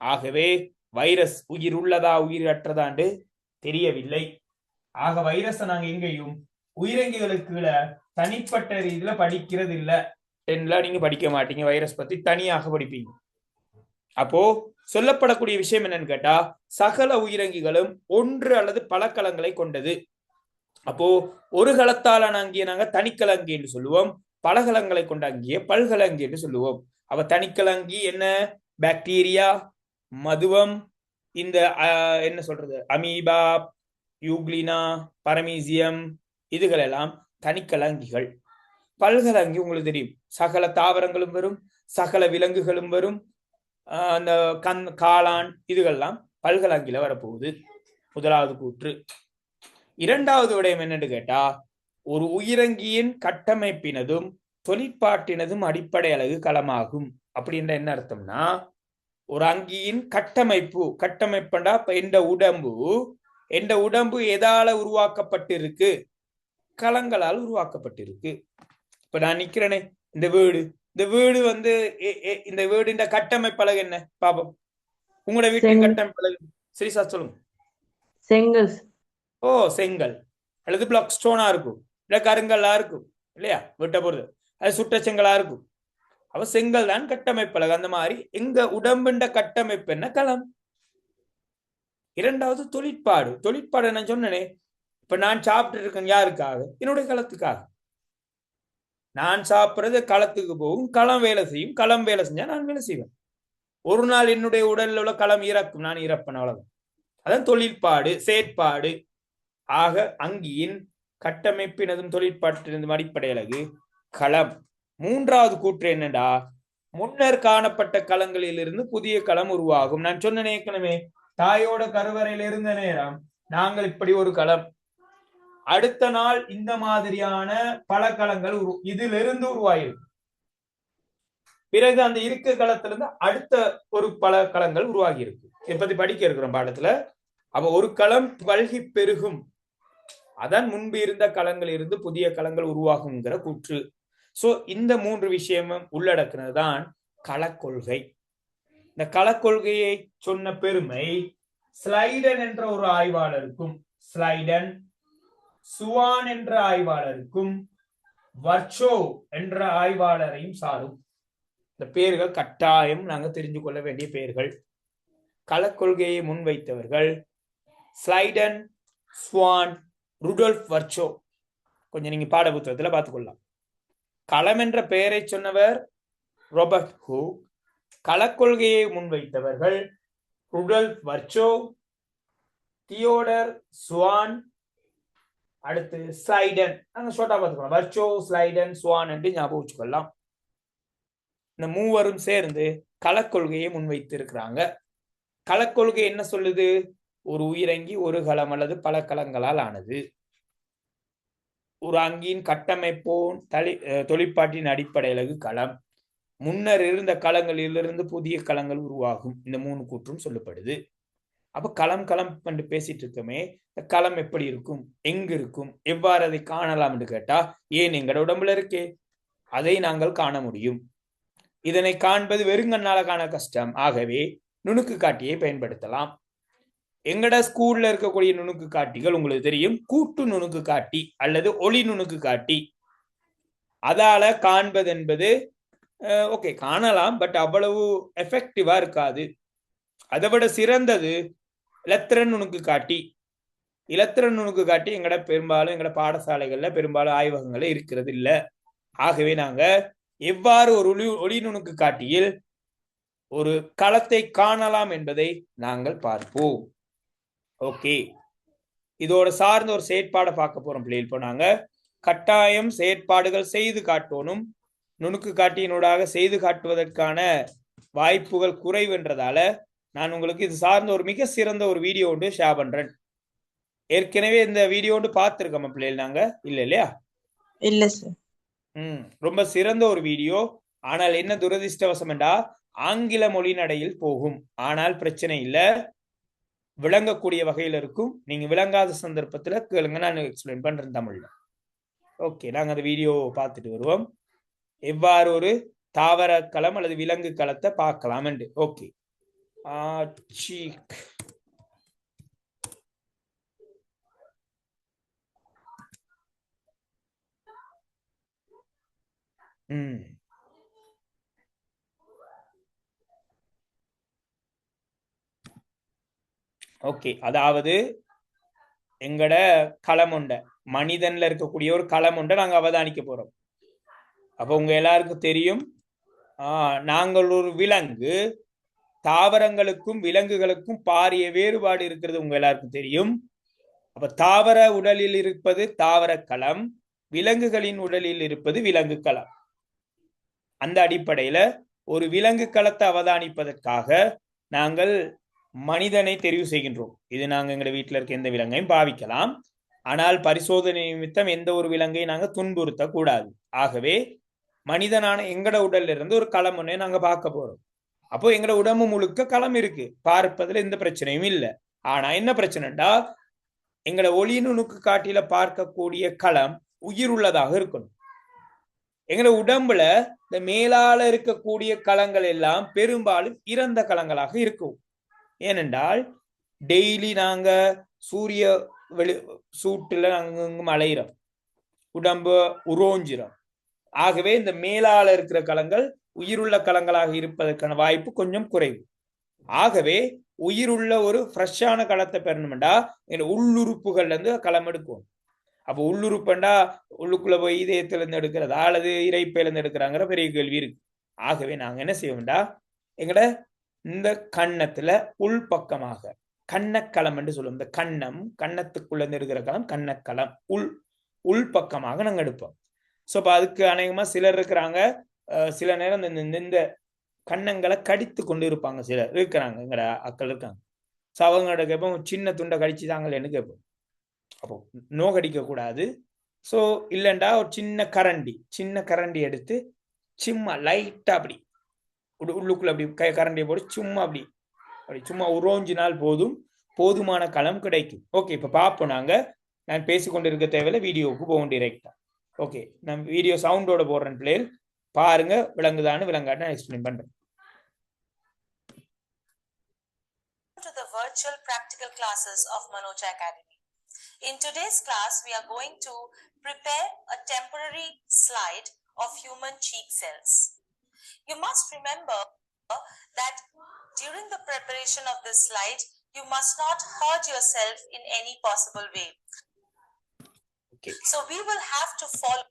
ஆகவே வைரஸ் உயிர் உள்ளதா உயிரற்றதாண்டு தெரியவில்லை. ஆக வைரஸை நாங்க எங்கேயும் உயிரங்கிகளுக்கு தனிப்பட்ட ரீதியில படிக்கிறது இல்ல. 10ல நீங்க படிக்க மாட்டீங்க, வைரஸ் பத்தி தனியாக படிப்பீங்க. அப்போ சொல்லப்படக்கூடிய விஷயம் என்னன்னு கேட்டா, சகல உயிரங்கிகளும் ஒன்று அல்லது பல களங்களை கொண்டது. அப்போ ஒரு களத்தாலான அங்கியை நாங்க தனிக்கலங்கி என்று சொல்லுவோம், பல களங்களை கொண்ட அங்கியை பல்கலங்கி என்று சொல்லுவோம். அவ தனிக்கலங்கி என்ன? பாக்டீரியா, மதுவம், இந்த என்ன சொல்றது, அமீபா, யூக்ளினா, பரமீசியம், இதுகளெல்லாம் தனிக்கலங்கிகள். பல்கலங்கி உங்களுக்கு தெரியும், சகல தாவரங்களும் வரும், சகல விலங்குகளும் வரும், அந்த காளான், இதுகள்லாம் பல்கலங்கில வரப்போகுது. முதலாவது கூற்று. இரண்டாவது விடயம் என்னன்னு கேட்டா, ஒரு உயிரங்கியின் கட்டமைப்பினதும் தொழிற்பாட்டினதும் அடிப்படை அலகு களமாகும். அப்படின்ற என்ன அர்த்தம்னா, ஒரு அங்கியின் கட்டமைப்புண்டா எந்த உடம்பு எதால உருவாக்கப்பட்டிருக்கு? களங்களால் உருவாக்கப்பட்டிருக்கு. இப்ப நான் நிக்கிறேனே, இந்த வீடு வந்து இந்த வீடு கட்டமைப்பலகு என்ன பாப்போம். உங்களோட வீட்டின் கட்டமைப்பலகு சரிசா சொல்லுங்க. செங்கல். செங்கல் அல்லது பிளாக் ஸ்டோனா இருக்கும், இல்ல கருங்கல்லா இருக்கும் இல்லையா? விட்ட பொருள் அது சுட்ட செங்கலா இருக்கும். அவ செங்கல் தான் கட்டமைப்பலகு. அந்த மாதிரி எங்க உடம்புண்ட கட்டமைப்பு என்ன? களம். இரண்டாவது தொழிற்பாடு நான் சொன்னனே, இப்ப நான் சாப்பிட்டு இருக்கேன் யாருக்காக? என்னுடைய களத்துக்காக. நான் சாப்பிடுறது களத்துக்கு போகும், களம் வேலை செய்யும், களம் வேலை செஞ்சா நான் வேலை செய்வேன். ஒரு நாள் என்னுடைய உடல்ல உள்ள களம் இறக்கும், நான் இறப்பேன், அவ்வளவுதான். அதான் தொழிற்பாடு, செயற்பாடு. ஆக அங்கியின் கட்டமைப்பினதும் தொழிற்பாட்டினதும் அடிப்படை அலகு களம். மூன்றாவது கூற்று என்னடா, முன்னர் காணப்பட்ட களங்களில் இருந்து புதிய களம் உருவாகும். நான் சொன்ன ஏற்கனவே, தாயோட கருவறையில் இருந்த நேரம் நாங்கள் இப்படி ஒரு களம், அடுத்த நாள் இந்த மாதிரியான பல களங்கள் இதிலிருந்து உருவாயிருக்கு. பிறகு அந்த இருக்க களத்திலிருந்து அடுத்த ஒரு பல களங்கள் உருவாகி இருக்கு. இதை பத்தி படிக்க இருக்கிறோம் பாடத்துல. அப்ப ஒரு களம் பல்கி பெருகும், அதான் முன்பு இருந்த களங்கள் இருந்து புதிய களங்கள் உருவாகுங்கிற கூற்று. சோ இந்த மூன்று விஷயமும் உள்ளடக்கினதுதான் களக்கொள்கை. இந்த களக்கொள்கையை சொன்ன பெருமை ஸ்லைடன் என்ற ஒரு ஆய்வாளருக்கும், ஸ்லைடன் சுவான் என்ற ஆய்வாளருக்கும் வர்ச்சோ என்ற ஆய்வாளரையும் சாரும். இந்த பெயர்கள் கட்டாயம் நாங்க தெரிஞ்சு கொள்ள வேண்டிய பெயர்கள். களக்கொள்கையை முன்வைத்தவர்கள் ஸ்லைடன், ஸ்வான், ருடோல்ஃப் வர்ச்சோ. கொஞ்சம் நீங்க பாட புத்தகத்துல பார்த்துக்கொள்ளலாம். களம் என்ற பெயரை சொன்னவர் ராபர்ட் ஹூக். களக்கொள்கையை முன்வைத்தவர்கள் ருடோல்ஃப் வர்ச்சோ, தியோடர் ஸ்வான், அடுத்து ஸ்லைடன். நாங்க ஷார்ட்டா பார்த்துக்கலாம். வர்ச்சோ, ஸ்லைடன், ஸ்வான் என்று ஞாபகம் வச்சுக்கொள்ளலாம். இந்த மூவரும் சேர்ந்து களக்கொள்கையை முன்வைத்து இருக்கிறாங்க. களக்கொள்கை என்ன சொல்லுது? ஒரு உயிரங்கி ஒரு களம் அல்லது பல களங்களால் ஆனது. ஒரு அங்கியின் கட்டமைப்போன் தொழிற்பாட்டின் அடிப்படையிலகு களம். முன்னர் இருந்த களங்களிலிருந்து புதிய களங்கள் உருவாகும். இந்த 3 கூற்றும் சொல்லப்படுது. அப்ப களம் களம் என்று பேசிட்டு இருக்கமே, இந்த களம் எப்படி இருக்கும், எங்க இருக்கும், எவ்வாறு அதை காணலாம் என்று கேட்டா, ஏன் எங்கட உடம்புல இருக்கே, அதை நாங்கள் காண முடியும். இதனை காண்பது வெறுங்கண்ணால காண கஷ்டம். ஆகவே நுணுக்கு காட்டியை பயன்படுத்தலாம். எங்கட ஸ்கூல்ல இருக்கக்கூடிய நுணுக்கு காட்டிகள் உங்களுக்கு தெரியும், கூட்டு நுணுக்கு காட்டி அல்லது ஒளி நுணுக்கு காட்டி. அதால காண்பது என்பது ஓகே காணலாம், பட் அவ்வளவு எஃபெக்டிவா இருக்காது. அதை விட சிறந்தது இலத்திரன் நுணுக்கு காட்டி. இலத்திரன் நுணுக்கு காட்டி எங்கட பெரும்பாலும் எங்கட பாடசாலைகள்ல பெரும்பாலும் ஆய்வகங்கள்ல இருக்கிறது இல்ல. ஆகவே நாங்க எவ்வாறு ஒரு ஒளி நுணுக்கு காட்டியில் ஒரு களத்தை காணலாம் என்பதை நாங்கள் பார்ப்போம். ஓகே, இதோட சார்ந்த ஒரு செயற்பாடை பார்க்க போறோம் பிள்ளைகள். இப்போ நாங்க கட்டாயம் செயற்பாடுகள் செய்து காட்டணும். நுணுக்கு காட்டியினூடாக செய்து காட்டுவதற்கான வாய்ப்புகள் குறைவுன்றதால நான் உங்களுக்கு இது சார்ந்த ஒரு மிக சிறந்த ஒரு வீடியோ ஒன்று ஷேர் பண்றேன். ஏற்கனவே இந்த வீடியோ ஒன்று பார்த்துருக்கோம் பிள்ளைகள் நாங்க, இல்ல இல்லையா? இல்ல சார். ரொம்ப சிறந்த ஒரு வீடியோ. ஆனால் என்ன துரதிர்ஷ்டவசம் என்றா ஆங்கில மொழி நடையில் போகும். ஆனால் பிரச்சனை இல்ல, விளங்கக்கூடிய வகையில் இருக்கும். நீங்க விளங்காத சந்தர்ப்பத்துல கேளுங்க, நான் எக்ஸ்பிளைன் பண்றேன் தமிழ்ல. ஓகே, நாங்க அந்த வீடியோ பார்த்துட்டு வருவோம். எவ்வாறு ஒரு தாவர களம் அல்லது விலங்கு களத்தை பார்க்கலாம் என்று. ஓகே, ஓகே, அதாவது எங்கட களம் உண்ட மனிதன்ல இருக்கக்கூடிய ஒரு களம் உண்ட நாங்க அவதானிக்க போறோம். அப்ப உங்க எல்லாருக்கும் தெரியும், நாங்கள் ஒரு விலங்கு, தாவரங்களுக்கும் விலங்குகளுக்கும் பாரிய வேறுபாடு இருக்கிறது உங்க எல்லாருக்கும் தெரியும். அப்ப தாவர உடலில் இருப்பது தாவர களம், விலங்குகளின் உடலில் இருப்பது விலங்கு களம். அந்த அடிப்படையில ஒரு விலங்கு களத்தை அவதானிப்பதற்காக நாங்கள் மனிதனை தெரிவு செய்கின்றோம். இது நாங்க எங்க வீட்டில் இருக்க எந்த விலங்கையும் பாவிக்கலாம். ஆனால் பரிசோதனை நிமித்தம் எந்த ஒரு விலங்கையும் நாங்க துன்புறுத்த கூடாது. ஆகவே மனிதனான எங்கட உடல்ல இருந்து ஒரு களம் ஒன்னே நாங்க பார்க்க போறோம். அப்போ எங்கட உடம்பு முழுக்க களம் இருக்கு, பார்ப்பதுல எந்த பிரச்சனையும் இல்லை. ஆனா என்ன பிரச்சனைடா, எங்கட ஒளி நுணுக்கு காட்டில பார்க்கக்கூடிய களம் உயிர் உள்ளதாக இருக்கணும். எங்கட உடம்புல இந்த மேலால இருக்கக்கூடிய களங்கள் எல்லாம் பெரும்பாலும் இறந்த களங்களாக இருக்கும். ஏனென்றால் டெய்லி நாங்க சூரிய சூட்டுல நாங்க அலையிறோம், உடம்பு உரோஞ்சிரும். ஆகவே இந்த மேலால இருக்கிற களங்கள் உயிருள்ள களங்களாக இருப்பதற்கான வாய்ப்பு கொஞ்சம் குறைவு. ஆகவே உயிருள்ள ஒரு ஃப்ரெஷ்ஷான களத்தை பெறணும்டா உள்ளுறுப்புகள்ல இருந்து களம் எடுக்கும். அப்போ உள்ளுறுப்புண்டா உள்ளுக்குள்ள போய் இதயத்துல இருந்து எடுக்கிறதா அல்லது இறைப்பையில இருந்து எடுக்கிறாங்கிற பெரிய கேள்வி இருக்கு. ஆகவே நாங்க என்ன செய்வோம்டா, எங்கட இந்த கன்னத்துல உள்பக்கமாக கண்ணக்களம் என்று சொல்லுவோம். இந்த கண்ணத்துக்குள்ள இருந்து எடுக்கிற களம் கண்ணக்களம், உள்பக்கமாக நாங்க எடுப்போம். ஸோ அப்போ அதுக்கு அநேகமா சிலர் இருக்கிறாங்க, சில நேரம் இந்த கண்ணங்களை கடித்து கொண்டு இருப்பாங்க, சிலர் இருக்கிறாங்க, எங்கட அக்கள் இருக்காங்க. ஸோ அவங்களோட கேட்போம், சின்ன துண்டை கடிச்சுதாங்கன்னு கேட்போம். அப்போ நோ கடிக்க கூடாது. ஸோ இல்லைண்டா ஒரு சின்ன கரண்டி எடுத்து சும்மா லைட்டா அப்படி உள்ளுக்குள்ள அப்படி கரண்டியை போட்டு சும்மா அப்படி சும்மா உரோஞ்சினால் போதுமான களம் கிடைக்கும். ஓகே, இப்போ பார்ப்போம். நான் பேசிக்கொண்டு இருக்க தேவையில்லை, வீடியோவுக்கு போவோம் டிரெக்டா. ஓகே, நான் வீடியோ சவுண்டோட போடுறேன் பிள்ளைகள், பாருங்க விளங்குதான்னு விளங்காட்டு நான் எக்ஸ்பிளைன் பண்றேன். To the virtual practical classes of Manocha Academy. In today's class, we are going to prepare a temporary slide of human cheek cells. You must remember that during the preparation of this slide, you must not hurt yourself in any possible way. Okay. So we will have to follow.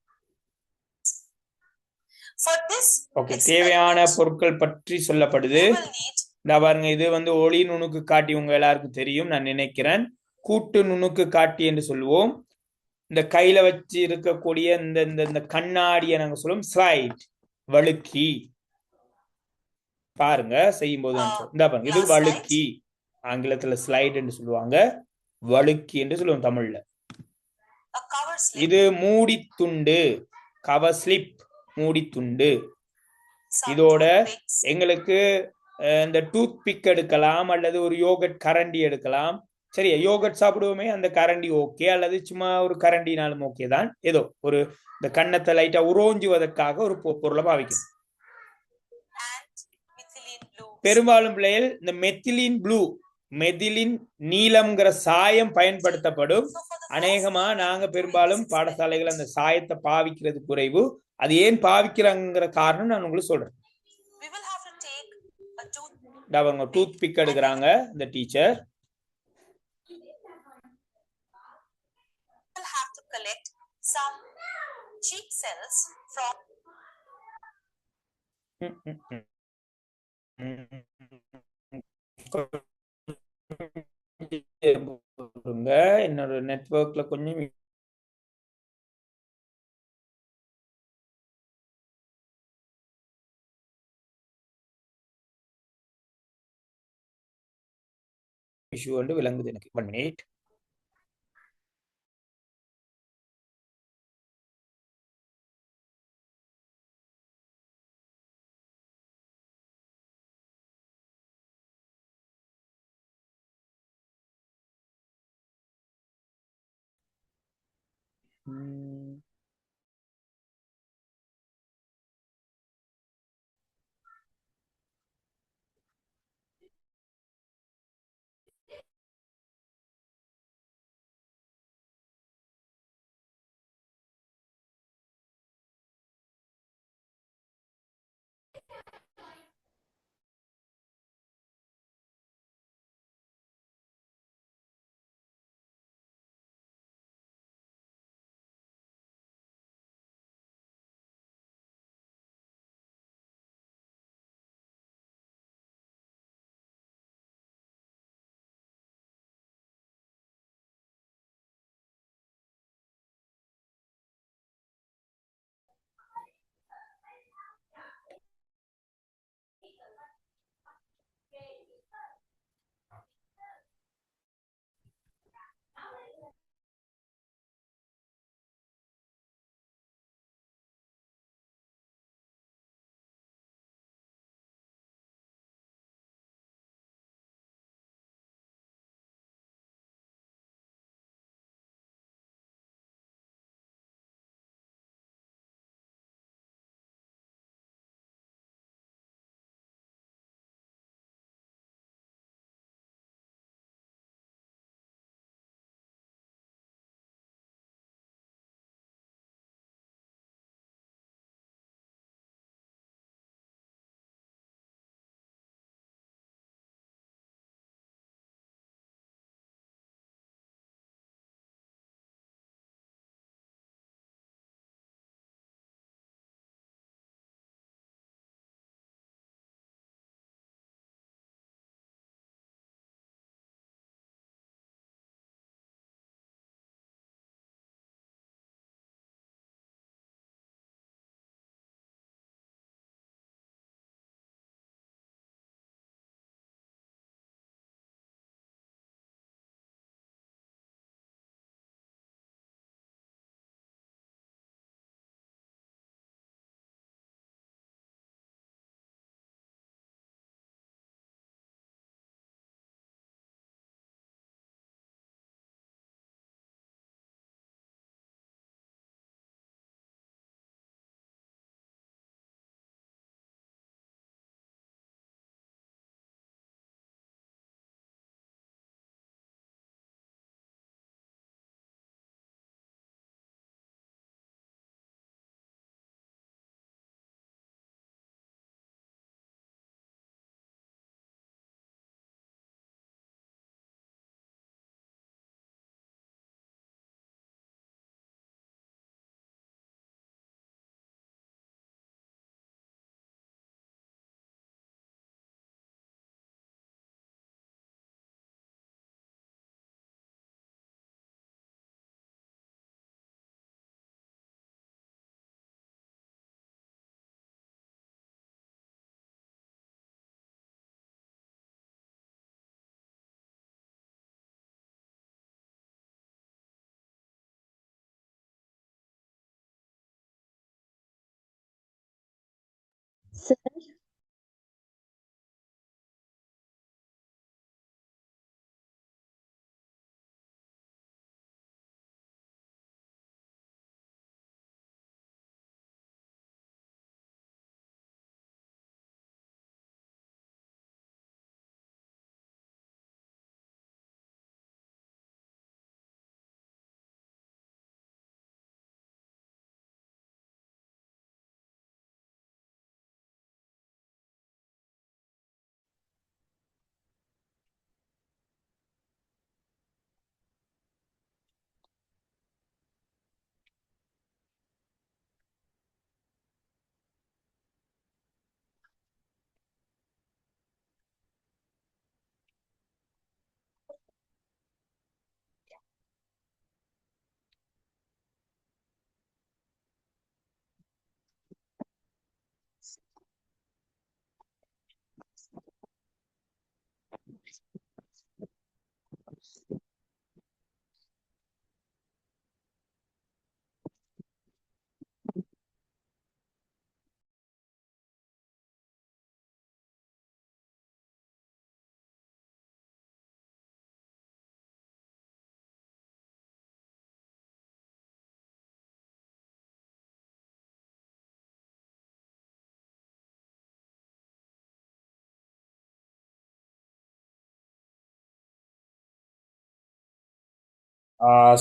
For this okay, தேவையான experiment, பொருட்கள் பற்றி சொல்லப்படுது. you will need இந்த பாருங்க, இது வந்து ஒளி நுணுக்கு காட்டி உங்க எல்லாருக்கும் தெரியும் நான் நினைக்கிறேன். கூட்டு நுணுக்கு காட்டி என்று சொல்லுவோம். இந்த கையில வச்சு இருக்கக்கூடிய இந்த இந்த இந்த கண்ணாடியை நாங்க சொல்லுவோம் ஸ்லைட், வழுக்கி. பாருங்க செய்யும் போது இந்த பாருங்க, இது வழுக்கி. ஆங்கிலத்துல ஸ்லைட் என்று சொல்லுவாங்க, வழுக்கி என்று சொல்லுவோம் தமிழ்ல. a cover slip, இது மூடி துண்டு, கவர் ஸ்லிப், மூடி துண்டு. some இதோட toothpicks, எங்களுக்கு இந்த டூத் பிக் எடுக்கலாம், அல்லது ஒரு யோகட் கரண்டி எடுக்கலாம். சரியா, யோகட் சாப்பிடுவோமே அந்த கரண்டி ஓகே, அல்லது சும்மா ஒரு கரண்டினாலும் ஓகே தான். ஏதோ ஒரு இந்த கண்ணத்தை லைட்டா உரோஞ்சுவதற்காக ஒரு பொருளை பாவிக்கணும். and methylene blue. பெரும்பாலும் பிள்ளைகள் இந்த மெத்திலின் ப்ளூ, மெதிலின் நீலம்ங்கிற சாயம் பயன்படுத்தப்படும். So for the அநேகமா first நாங்க time பெரும்பாலும் during this பாடசாலைகள் அந்த சாயத்தை பாவிக்கிறது குறைவு. அது ஏன் பாவிக்கிறாங்கிற காரணம் நான் உங்களுக்கு சொல்றேன். we will have to take a tooth அவங்க டூத் பிக் எடுக்கிறாங்க இந்த teacher. will have to collect some cheek cells from என்னோட நெட்வொர்க்ல கொஞ்சம் இஷ்யூ வந்து விளங்குது எனக்கு. 1 minute. Sir.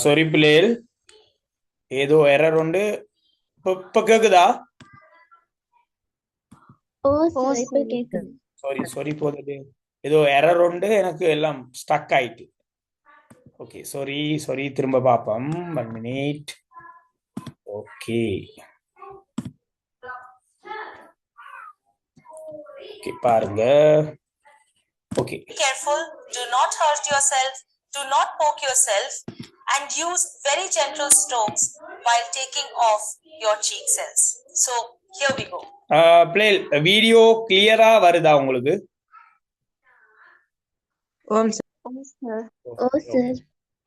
சாரி பிள்ளைகள், ஏதோ எரர் உண்டு. இப்ப கேக்குதா? சாரி போகுது. ஏதோ எரர் உண்டு, எனக்கு எல்லாம் ஸ்டக் ஆயிட்டு. ஓகே, சாரி திரும்ப பார்ப்போம். 1 மினிட். ஓகே பாருங்க. Okay, Be careful, do not hurt yourself, do not poke yourself, and use very gentle strokes while taking off your cheek cells. So here we go. பிள்ளைகள், video கிளியரா வருதா உங்களுக்கு?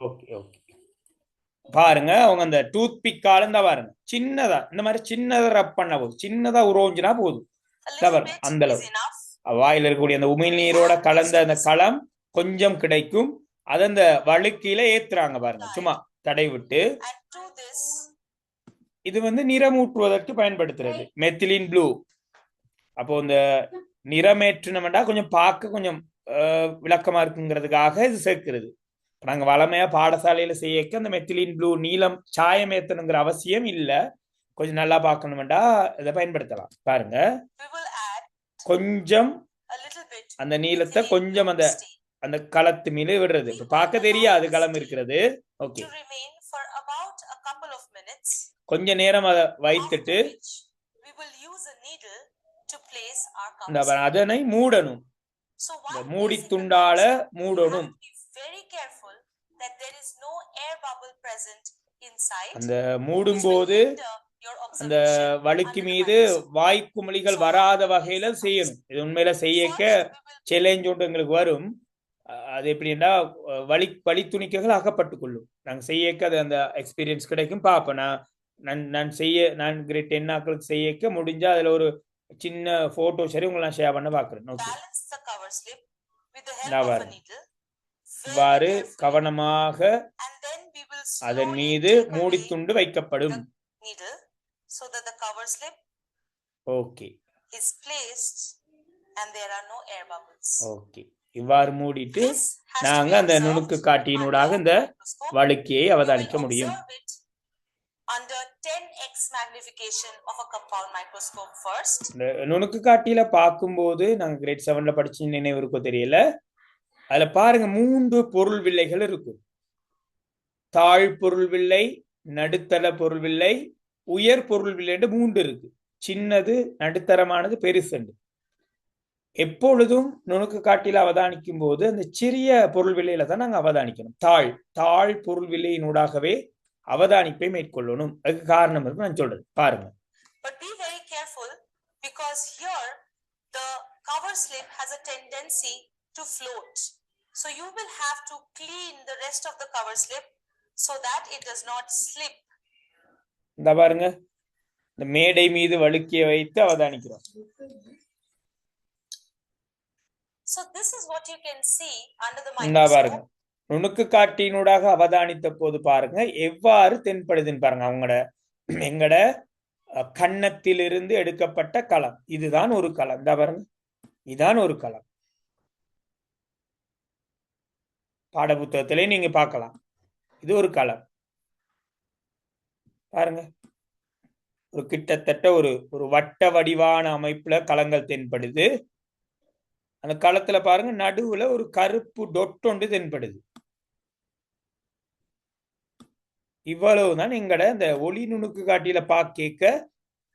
Okay okay. பாருங்க, அவங்க அந்த tooth பிக்கால இருந்தா பாருங்க, சின்னதா இந்த மாதிரி சின்னதா ரப் பண்ண போதும், சின்னதா உரோஞ்சினா போதும். A little பாருங்க, bit அந்த is அளவு enough. வாயில இருக்கக்கூடிய அந்த உமிழ்நீரோட கலந்த அந்த களம் கொஞ்சம் கிடைக்கும். அது அந்த வழுக்கில ஏத்துறாங்க பாருங்க, சும்மா தடை விட்டு. And do this. இது வந்து நிறமூட்டுவதற்கு பயன்படுத்துறது மெத்திலின் ப்ளூ. அப்போ இந்த நிறமேற்றினோம்னா கொஞ்சம் பார்க்க கொஞ்சம் விளக்கமா இருக்குங்கிறதுக்காக இது சேர்க்கிறது. நாங்க வளமையா பாடசாலையில செய்யக்க அந்த மெத்திலின் ப்ளூ நீலம் சாயம் ஏத்தணுங்கிற அவசியம் இல்ல. கொஞ்சம் நல்லா பார்க்கணும்டா இதை பயன்படுத்தலாம். பாருங்க, We will add கொஞ்சம் a little bit அந்த நீலத்தை methylene கொஞ்சம் blue அந்த stain அந்த களத்து மீது விடுறது. இப்ப பார்க்க தெரியாது களம் இருக்கிறது. Okay, to remain for about a couple of minutes. கொஞ்ச நேரம் அதை After வைத்துட்டு which we will use a needle to place our இந்த cover slip. அதனை மூடணும். So இந்த while மூடி placing the துண்டால cover slip, you மூடணும். have to be very careful that there is no air bubble present inside, அந்த which will மூடும்போது hinder your அந்த observation வழுக்கு under the மீது microscope. வாய்க்குமிழிகள் வராத வகையில செய்யணும். இது உண்மையில செய்யக்க First, we will சேலஞ்ச் ஒன்று எங்களுக்கு வரும். அது எப்படின்னா வழி துணிக்கைகள் அகப்பட்டு கொள்ளும். நாங்க செய்யக்க அது அந்த எக்ஸ்பீரியன்ஸ் கிடைக்கும். பார்ப்போம். நான் கிரேட் 10 ஆக்களுக்கு செய்யக்க முடிஞ்சா அதுல ஒரு சின்ன போட்டோ சரி உங்களை நான் ஷேர் பண்ண பாக்குறேன். Okay, balance the cover slip with the help நான் of a வரேன். needle இவ்வாறு very carefully, கவனமாக and then we will அதன் slowly மீது take away மூடித்துண்டு வைக்கப்படும். the needle so that the cover slip okay is placed and there are no air bubbles. Okay, இவ்வாறு மூடிட்டு This has to நாங்க be அந்த observed நுணுக்கு காட்டியினூடாக under இந்த microscope. வழுக்கியை You will அவதானிக்க முடியும். observe it under 10x magnification of a compound microscope first. இந்த நுணுக்கு காட்டியில பார்க்கும்போது நாங்க கிரேட் 7ல படிச்சு நினைவு இருக்கோ தெரியல. அதுல பாருங்க 3 பொருள் வில்லைகள் இருக்கும். தாழ் பொருள் வில்லை, நடுத்தர பொருள் வில்லை, உயர் பொருள் வில்லை 3 இருக்கு. சின்னது, நடுத்தரமானது, பெருசு. எப்பொழுதும் நுணுக்கு காட்டில அவதானிக்கும் போது அந்த சிறிய பொருள் வில்லையில தான் நாங்க அவதானிக்கணும். தாழ் பொருள் வில்லையினூடாகவே அவதானிப்பை மேற்கொள்ளணும். அதுக்கு காரணம் இருக்கு, நான் சொல்றேன் பாருங்க. But be very careful because here the cover slip has a tendency to float. So you will have to clean the rest of the cover slip so that it does not slip. இந்த பாருங்க, இந்த மேடை மீது வழுக்கிய வைத்து அவதானிக்கிறோம். So this is what you can see under the இந்தா பாருங்க, microscope. நுணுக்கு காட்டினூடாக அவதானித்த போது பாருங்க எவ்வாறு தென்படுதுன்னு பாருங்க. அவங்களோட எங்கட கன்னத்திலிருந்து எடுக்கப்பட்ட களம். இதுதான் ஒரு களம். இந்தா பாருங்க, இதுதான் ஒரு களம். பாடப்புத்தகத்திலே நீங்க பார்க்கலாம். இது ஒரு களம் பாருங்க. ஒரு கிட்டத்தட்ட ஒரு வட்ட வடிவான அமைப்புல களங்கள் தென்படுது. அந்த களத்துல பாருங்க நடுவுல ஒரு கருப்பு டொட் ஒன்று தென்படுது. இவ்வளவுதான் எங்கட இந்த ஒளி நுணுக்கு காட்டியில பாக்க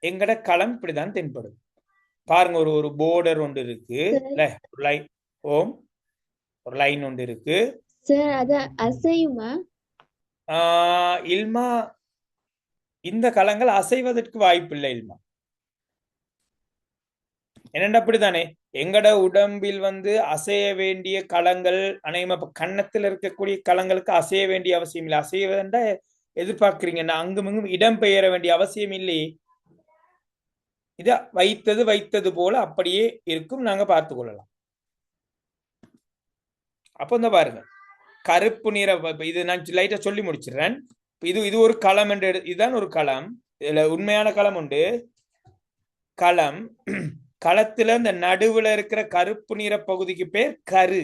எங்கட களம் இப்படிதான் தென்படும். பாருங்க, ஒரு போர்டர் ஒன்று இருக்கு, ஒரு லைன் ஒரு லைன் ஒன்று இருக்கு. சார் அது அசையுமா? இல்மா, இந்த களங்கள் அசைவதற்கு வாய்ப்பில்லை இல்மா. என்னென்ன அப்படித்தானே எங்கட உடம்பில் அசைய வேண்டிய களங்கள் அநேகமா இப்ப கன்னத்துல இருக்கக்கூடிய களங்களுக்கு அசைய வேண்டிய அவசியம் இல்லை. அசைய வேண்டா எதிர்பார்க்கிறீங்கன்னா அங்கும் இங்கும் இடம் பெயர வேண்டிய அவசியம் இல்லையே. இத வைத்தது போல அப்படியே இருக்கும். நாங்க பார்த்து கொள்ளலாம். அப்ப இந்த பாருங்க, கருப்பு நிற, இது நான் லைட்டா சொல்லி முடிச்சிடுறேன். இது ஒரு களம் என்று, இதுதான் ஒரு களம். இதுல உண்மையான களம் உண்டு. களம், களத்துல இந்த நடுவுல இருக்கிற கருப்பு நிற பகுதிக்கு பேர் கரு.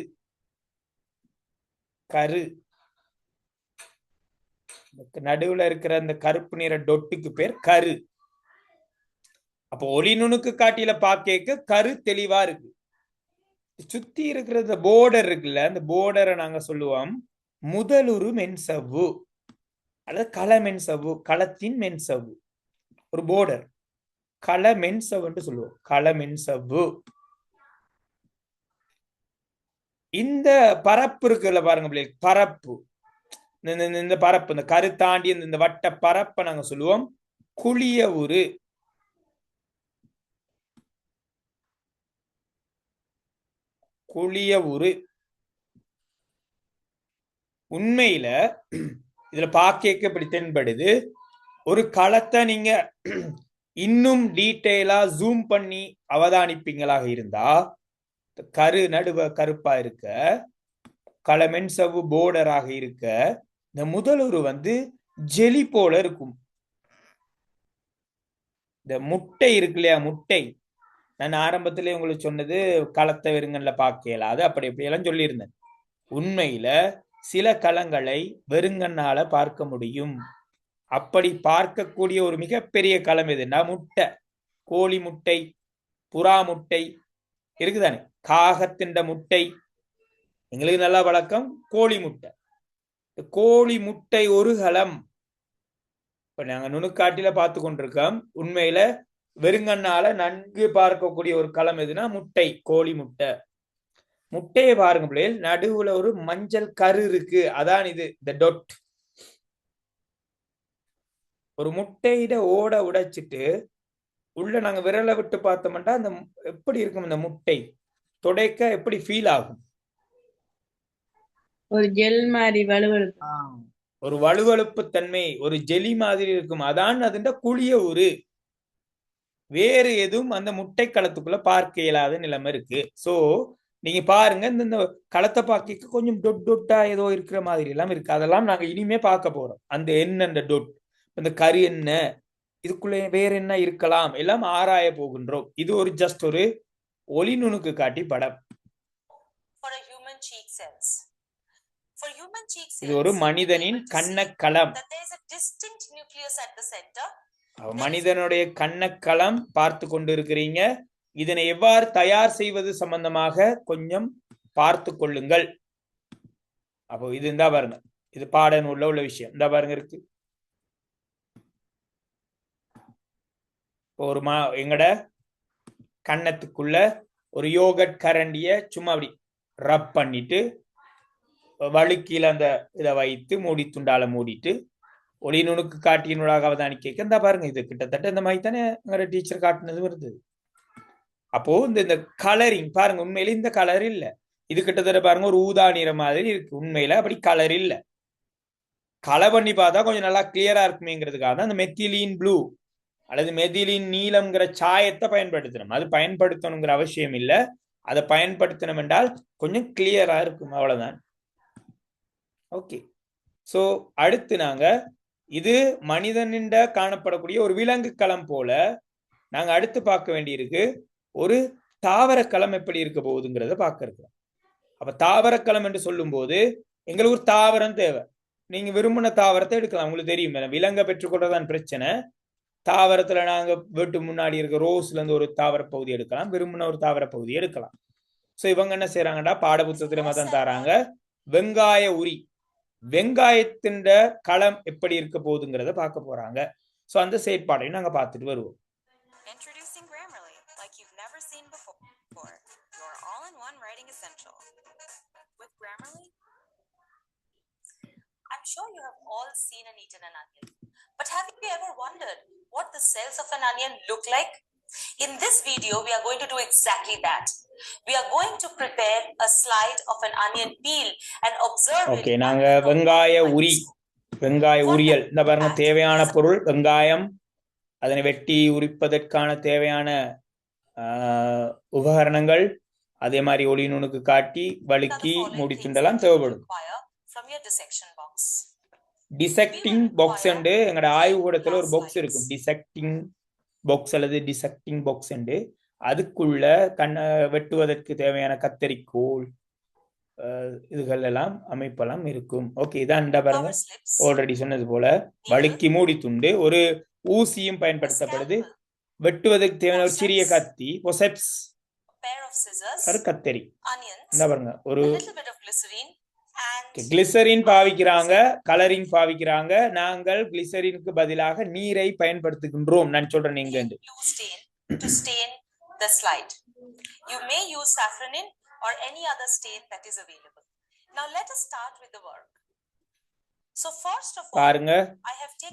கரு நடுவுல இருக்கிற அந்த கருப்பு நிற டொட்டுக்கு பேர் கரு. அப்போ ஒளி நுணுக்கு காட்டியில பாக்க கரு தெளிவா இருக்கு. சுத்தி இருக்கிற இந்த போர்டர் இருக்குல்ல, அந்த போர்டரை நாங்க சொல்லுவோம் முதலுரு மென்சவ்வு அல்லது கள மென்சவ்வு, களத்தின் மென்சவ்வு. ஒரு போர்டர் கள மென்சவ்வு சொல்லுவோம், கள மென்சவ்வு. இந்த பரப்பு இருக்குல்ல பாருங்க பிள்ளைகள், பரப்பு, இந்த பரப்பு, இந்த கருத்தாண்டி இந்த வட்ட பரப்பை நாங்க சொல்லுவோம் குளிய உரு. குளிய உரு உண்மையில இதுல பாக்க இப்படி தென்படுது. ஒரு களத்தை நீங்க இன்னும் டீட்டெயிலா ஜூம் பண்ணி அவதானிப்பீங்களாக இருந்தா, கரு நடுவ கருப்பா இருக்க, களமென்சவ்வு போர்டராக இருக்க, இந்த முதலுரு ஜெலி போல இருக்கும். இந்த முட்டை இருக்கு இல்லையா, முட்டை, நான் ஆரம்பத்திலே உங்களுக்கு சொன்னது களத்தை வெறுங்கல்ல பார்க்கல, அது அப்படி எப்படியெல்லாம் சொல்லியிருந்தேன். உண்மையில சில களங்களை வெறுங்கண்ணால பார்க்க முடியும். அப்படி பார்க்கக்கூடிய ஒரு மிகப்பெரிய களம் எதுன்னா முட்டை. கோழி முட்டை, புறா முட்டை இருக்குதானே, காகத்தின் முட்டை, எங்களுக்கு நல்லா வழக்கம் கோழி முட்டை. கோழி முட்டை ஒரு களம். இப்ப நாங்க நுணுக்காட்டில பார்த்து கொண்டிருக்கோம். உண்மையில வெறுங்கண்ணால நன்கு பார்க்கக்கூடிய ஒரு களம் எதுனா முட்டை, கோழி முட்டை. முட்டையை பாருங்க பிள்ளைகள், நடுவுல ஒரு மஞ்சள் கரு இருக்கு, அதான் இது இந்த டொட். ஒரு முட்டையிட ஓட உடைச்சிட்டு உள்ள நாங்க விரலை விட்டு பார்த்தோம்னா அந்த எப்படி இருக்கும், இந்த முட்டை தொடைக்க எப்படி ஃபீல் ஆகும்? ஒரு ஜெல் மாதிரி வலுவழுப்பு, ஒரு வலுவழுப்பு தன்மை, ஒரு ஜெலி மாதிரி இருக்கும். அதான் அதுண்ட குளிய உரு. வேறு எதுவும் அந்த முட்டை களத்துக்குள்ள பார்க்க இயலாத நிலைமை இருக்கு. சோ நீங்க பாருங்க, இந்த களத்தை பார்க்க கொஞ்சம் டொட்டா ஏதோ இருக்கிற மாதிரி எல்லாம் இருக்கு. அதெல்லாம் நாங்க இனிமே பார்க்க போறோம். அந்த என்ன, அந்த டொட், இந்த கரு என்ன, இதுக்குள்ள வேற என்ன இருக்கலாம் எல்லாம் ஆராய போகின்றோம். இது ஒரு ஜஸ்ட் ஒரு ஒளி நுணுக்கு காட்டி படம். இது ஒரு மனிதனின் கண்ணக்களம். மனிதனுடைய கண்ணக்களம் பார்த்து கொண்டு இருக்கிறீங்க. இதனை எவ்வாறு தயார் செய்வது சம்பந்தமாக கொஞ்சம் பார்த்து கொள்ளுங்கள். அப்போ இது இந்த பாருங்க, இது பாட நூல்ல உள்ள விஷயம். இந்த பாருங்க இருக்கு. ஒரு எங்கட கண்ணத்துக்குள்ள ஒரு யோகட் கரண்டிய சும்மா அப்படி ரப் பண்ணிட்டு வழுக்கில அந்த இதை வைத்து மூடி துண்டால மூடிட்டு ஒளி நுணுக்கு காட்டியினூடாக அவதானிக்க இந்த பாருங்க, இது கிட்டத்தட்ட இந்த மாதிரி தானே எங்க டீச்சர் காட்டினது வருது. அப்போ இந்த கலரிங் பாருங்க, உண்மையில இந்த கலர் இல்ல, இது கிட்டத்தட்ட பாருங்க ஒரு ஊதா நிறம் மாதிரி இருக்கு. உண்மையில அப்படி கலர் இல்ல. கலர் பண்ணி பார்த்தா கொஞ்சம் நல்லா கிளியரா இருக்குமேங்கிறதுக்காக தான் அந்த மெத்திலீன் ப்ளூ, அல்லது மெதிலின் நீளம்ங்கிற சாயத்தை பயன்படுத்தணும். அது பயன்படுத்தணுங்கிற அவசியம் இல்லை. அதை பயன்படுத்தணும் என்றால் கொஞ்சம் கிளியரா இருக்கும், அவ்வளவுதான். ஓகே. சோ அடுத்து நாங்க இது மனிதனிட காணப்படக்கூடிய ஒரு விலங்கு களம் போல நாங்க அடுத்து பார்க்க வேண்டியிருக்கு ஒரு தாவர களம் எப்படி இருக்க போகுதுங்கிறத பார்க்க இருக்கிறோம். அப்ப தாவர களம் என்று சொல்லும் போது எங்களுக்கு ஒரு தாவரம் தேவை. நீங்க விரும்பின தாவரத்தை எடுக்கலாம். உங்களுக்கு தெரியும், விலங்கை பெற்றுக்கொள்றதான் பிரச்சனை. தாவரத்துல நாங்க வீட்டு முன்னாடி இருக்க ரோஸ்ல இருந்து ஒரு தாவர பகுதி எடுக்கலாம், விரும்பின ஒரு தாவர பகுதி எடுக்கலாம். சோ இவங்க என்ன செய்யறாங்கடா, பாடப்புத்தகத்துல தான் தராங்க வெங்காய உரி, வெங்காயத்தின் களம் எப்படி இருக்க போகுதுங்கிறத பார்க்க போறாங்க. சோ அந்த செயற்பாடையும் நாங்க பார்த்துட்டு வருவோம். Introducing Grammarly like you've never seen before. Your all-in-one writing essential. With Grammarly, I'm sure you have all seen and eaten an onion. But have you ever wondered what the cells of an onion look like? In this video, we are going to do exactly that. We are going to prepare a slide of an onion peel and observe it. Okay, நாங்க வெங்காய உரி, வெங்காய உரியல் இந்த பாருங்க, தேவையான பொருள் வெங்காயம், அதனை வெட்டி உரிப்பதற்கான தேவையான உபகரணங்கள், அதே மாதிரி ஒளி நுணுக்கு காட்டி வழுக்கி மூடி துண்டெல்லாம் தேவைப்படும். டிசெக்டிங் பாக்ஸ் உண்டு, எங்களோட ஆய்வுக்கூடத்துல ஒரு பாக்ஸ் இருக்கும், டிசெக்டிங் பாக்ஸ் அல்லது டிசெக்டிங் பாக்ஸ் உண்டு. அதுக்குள்ள வெட்டுவதற்கு தேவையான கத்தரிக்கோல் இதுகள் எல்லாம் அமைப்பெல்லாம் இருக்கும். ஓகே, இதான் பாருங்க, ஆல்ரெடி சொன்னது போல வழுக்கி மூடி துண்டு, ஒரு ஊசியும் பயன்படுத்தப்படுது, வெட்டுவதற்கு தேவையான ஒரு சிறிய கத்தி, பொசெப்ஸ், ஒரு கத்தரி. இந்த பாருங்க, ஒரு கிளிசரின் பாவிக்கிறாங்க, கலரிங் பாவிக்கிறாங்க. நாங்கள் கிளிசரினுக்கு பதிலாக நீரை பயன்படுத்துகின்றோம். நான் சொல்றேன் நீங்க the slide. You may use saffronin or any other stain that is available. Now let us start with the work. So first of all, பாருங்க,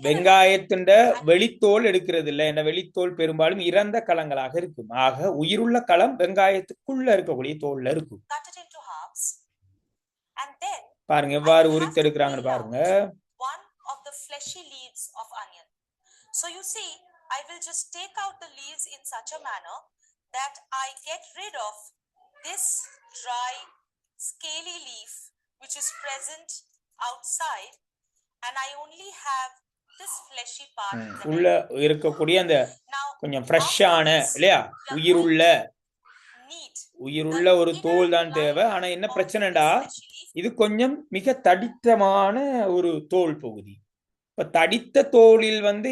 வெங்காயத்தின் வெளித்தோல் எடுக்கிறது இல்லை. இந்த வெளித்தோல் பெரும்பாலும் இறந்த களங்களாக இருக்கும். ஆக உயிருள்ள களம் வெங்காயத்துக்குள்ள இருக்கக்கூடிய தோல்ல இருக்கும். Cut it into halves and then பாருங்க எவ்வாறு உரித்து எடுக்கிறாங்கன்னு பாருங்க. One of the fleshy leaves of onion. So you see, I will just take out the leaves in such a manner that I get rid of this dry scaly leaf which is present outside and I only have this fleshy part. உள்ள இருக்கக்கூடிய அந்த கொஞ்சம் ஃப்ரெஷ்ஷான இல்லையா உயிருள்ள ஒரு தோல் தான் தேவை. ஆனா என்ன பிரச்சனைடா, இது கொஞ்சம் மிக தடித்தமான ஒரு தோல் பகுதி. இப்ப தடித்த தோலில்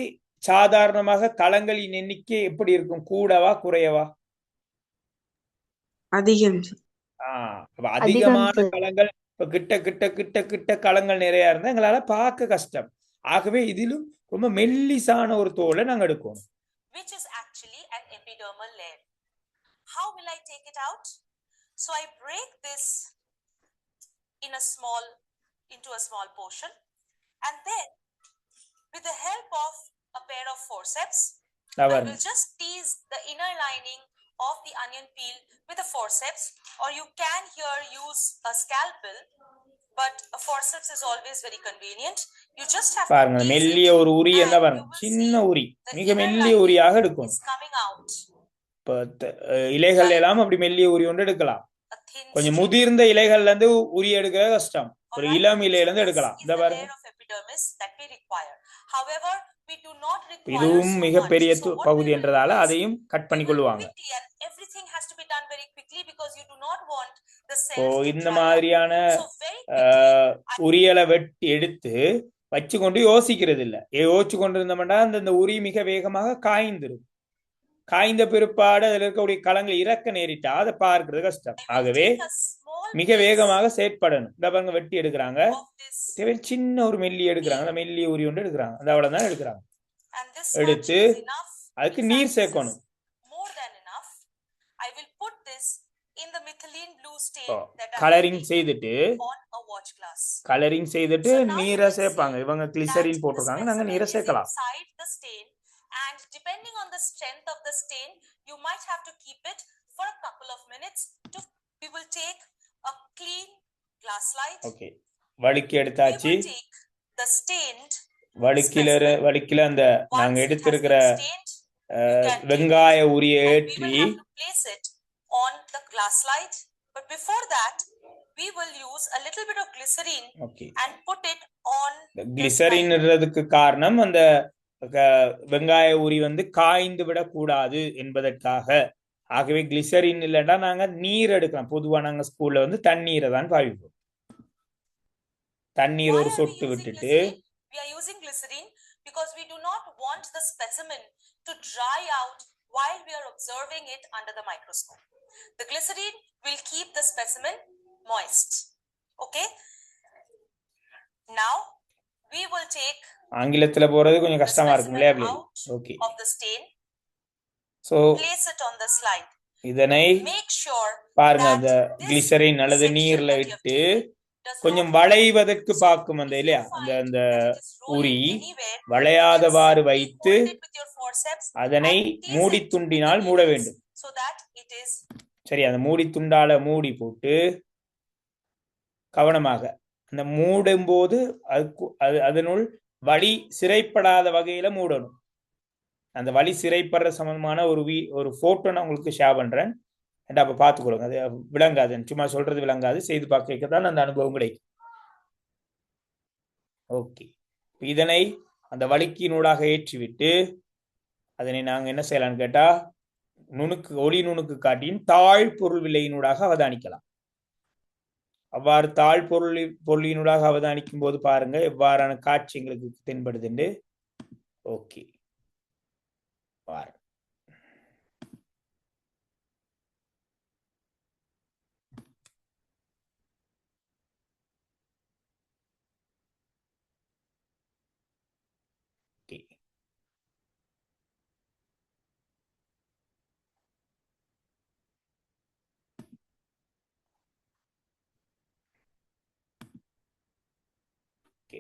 சாதாரணமாக களங்களின் எண்ணிக்கை எப்படி இருக்கும், கூடவா குறையவா? அதிகம். அதிகமான களங்கள், இப்ப கிட்ட கிட்ட கிட்ட கிட்ட களங்கள் நிறைய இருந்தா எங்களால பார்க்க கஷ்டம். ஆகவே இதிலும் ரொம்ப மெல்லிசான ஒரு தோலை நாங்க எடுக்கணும். Which is actually an epidermal layer. How will I take it out? So I break this into a small portion and then with the help of a pair of forceps, I will just tease the inner lining of the onion peel with a forceps, or you can here use a scalpel, but a forceps is always very convenient. You just have பாருங்க, மெல்லிய ஒரு உரி என்ன பாருங்க, சின்ன உரி, மிக மெல்லிய உரியாக எடுக்கணும். இப்ப இலைகள் எல்லாம் அப்படி மெல்லிய உரி ஒன்று எடுக்கலாம். கொஞ்சம் முதிர்ந்த இலைகள்ல இருந்து உரி எடுக்கிற கஷ்டம், ஒரு இளம் இலையில இருந்து எடுக்கலாம். இந்த பாருங்க, இதுவும் மிகப்பெரிய பகுதி என்றதால அதையும் கட் பண்ணி கொள்ளுவாங்க. இந்த மாதிரியான உரியலை வெட்டி எடுத்து வச்சு கொண்டு யோசிக்கிறது இல்லை. யோசிச்சு கொண்டு இருந்தோம்னா அந்த உரி மிக வேகமாக காய்ந்துரும். காய்ந்த பிற்பாடு அதுல இருக்கக்கூடிய களங்களை இறக்க நேரிட்டா அதை பார்க்கிறது கஷ்டம். ஆகவே மிக வேகமாக செயற்படணும். இந்த பாருங்க, வெட்டி எடுக்கிறாங்க, சின்ன ஒரு மெல்லி எடுக்கிறாங்க, அந்த மெல்லி உரி ஒன்று எடுக்கிறாங்க, அந்த அவ்வளவுதான் எடுக்கிறாங்க. எடுத்து அதுக்கு நீர் சேர்க்கணும். கலரிங் செய்துட்டு நீரை சேர்ப்பாங்க. இவங்க கிளிசரின் போட்டிருக்காங்க, நாங்க நீரை சேர்க்கலாம். And depending on the strength of the stain, you might have to keep it for a couple of minutes. We will take a clean glass slide. Okay, வழுக்கி எடுத்தாச்சு. The stained வழுக்கில அந்த நாங்க எடுத்திருக்கிற You can take வெங்காய it உரிய and we ஏற்றி will have to place it on the glass slide. But before that, we will use a little bit of glycerine okay and put it on the slide. கிளிசரின்ன்றதுக்கு காரணம் அந்த வெங்காய உரி வந்து காய்ந்து விடக்கூடாது என்பதற்காக. ஆகவே கிளிசரின் இல்லைன்னா நாங்க நீர் எடுக்கலாம். பொதுவா நாங்க ஸ்கூல்ல வந்து தண்ணீரை தான் பாவிப்போம். தண்ணீர் Why ஒரு are we சொட்டு using விட்டுட்டு glycerine? We are using glycerine because we do not want the specimen to dry out while we are observing it under the microscope. The glycerine will keep the specimen moist. Okay? Now, we will take ஆங்கிலத்துல போறது கொஞ்சம் the கஷ்டமா இருக்கும் இல்லையா specimen பிள்ளை? out okay, of the stain, so place it on the slide. இதனை Make sure பாருங்க, that அந்த this கிளிசரின் அல்லது section நீர்ல that you have இட்டு taken does கொஞ்சம் not வளைவதற்கு So, பார்க்கும் அந்த if you இல்லையா, find அந்த அந்த that it is rolling Uri anywhere, you can வளையாதவாறு simply வைத்து hold it with your forceps அதனை and tease மூடி it with துண்டினால் the மூட needles வேண்டும். so that it is சரி, அந்த மூடி துண்டால மூடி போட்டு கவனமாக அந்த மூடும் போது அதனுள் வலி சிறைப்படாத வகையில மூடணும். அந்த வலி சிறைப்படுற சம்பந்தமான ஒரு போட்டோ நான் உங்களுக்கு ஷேர் பண்றேன். அப்ப பாத்துக்கொள்ளுங்க. அது விளங்காது, சும்மா சொல்றது விளங்காது, செய்து பார்க்க தான் அந்த அனுபவம் கிடைக்கும். ஓகே, இதனை அந்த வலிக்கினூடாக ஏற்றிவிட்டு அதனை நாங்க என்ன செய்யலாம்னு கேட்டா, ஒளி நுணுக்கு காட்டியின் தாழ் பொருள் விலையினூடாக அவதானிக்கலாம். அவ்வாறு தாழ் பொருளினூடாக அவதானிக்கும் போது பாருங்க எவ்வாறான காட்சி எங்களுக்கு தென்படுதுண்டு. ஓகே, பாருங்க.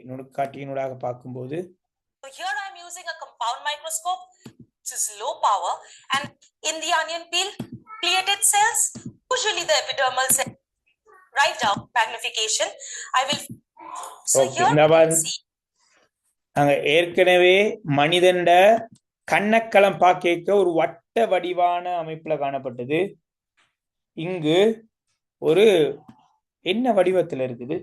நுணுக்காட்டியினூடாக பார்க்கும்போது So here I am using a compound microscope which is low power, and in the onion peel ciliated cells, usually the epidermal cells, right down magnification. I will so Okay, here இந்த you can see நாங்க ஏற்கனவே மனிதண்ட கண்ணக்களம் பார்க்க ஒரு வட்ட வடிவான அமைப்புல காணப்பட்டது. இங்கு ஒரு என்ன வடிவத்தில் இருக்குது?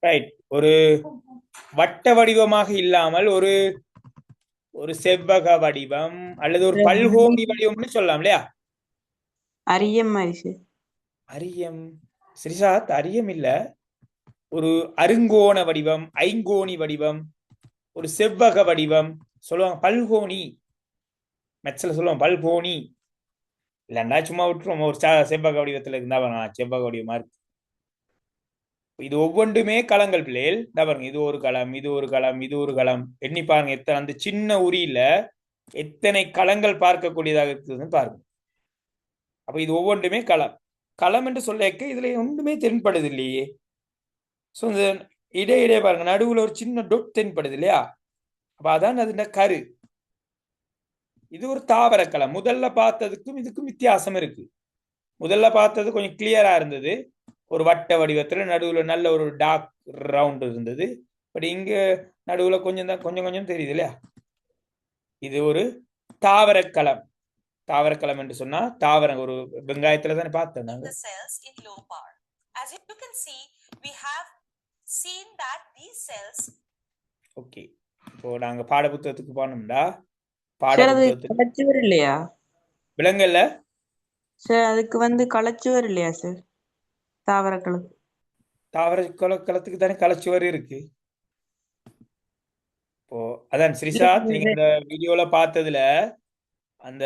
ரைட், ஒரு வட்ட வடிவமாக இல்லாமல் ஒரு ஒரு செவ்வக வடிவம் அல்லது ஒரு பல்கோணி வடிவம்னு சொல்லலாம் இல்லையா? அரியம் மாதிரி. அரியம் ஸ்ரீசாத், அரியம் இல்ல, ஒரு அருங்கோண வடிவம், ஐங்கோணி வடிவம், ஒரு செவ்வக வடிவம் சொல்லுவாங்க. பல்கோணி மெட்ஸ்ல சொல்லுவாங்க பல்கோணி. இல்லைண்டா சும்மா விட்டுருவோம், ஒரு செவ்வக வடிவத்துல இருந்தா செவ்வக வடிவமா இருக்கு. இது ஒவ்வொன்றுமே களங்கள் பிள்ளைகள். பாருங்க, இது ஒரு களம், இது ஒரு களம், இது ஒரு களம். எண்ணி பாருங்க எத்தனை அந்த சின்ன உரியில எத்தனை களங்கள் பார்க்கக்கூடியதாக இருக்குதுன்னு பாருங்க. அப்ப இது ஒவ்வொன்றுமே களம். களம் என்று சொல்ல இதுல ஒன்றுமே தென்படுது இல்லையே. ஸோ இந்த இடையிடையே பாருங்க, நடுவுல ஒரு சின்ன டொட் தென்படுது இல்லையா? அப்ப அதான் அது கரு. இது ஒரு தாவர களம். முதல்ல பார்த்ததுக்கும் இதுக்கும் வித்தியாசம் இருக்கு. முதல்ல பார்த்தது கொஞ்சம் கிளியரா இருந்தது, ஒரு வட்ட வடிவத்துல நடுவுல நல்ல ஒரு டார்க் ரவுண்ட் இருந்தது. பட் இங்க நடுவுல கொஞ்சம் தான் கொஞ்சம் தெரியுது இல்லையா? இது ஒரு தாவரக்களம். தாவரக்களம் என்று சொன்னா தாவரம், ஒரு வெங்காயத்துல தானே பார்த்தோம் நாங்க. ஓகே, இப்போ நாங்க பாட புத்தகத்துக்கு போனோம்டா, கலச்சுவர் இல்லையா விலங்கல்ல சார்? அதுக்கு கலச்சுவர் இல்லையா சார்? தாவரக்களம், தாவர களத்துக்கு தானே கலச்சுவர் இருக்கு. இப்போ அதான் ஸ்ரீசாத், நீங்க இந்த வீடியோல பார்த்ததுல அந்த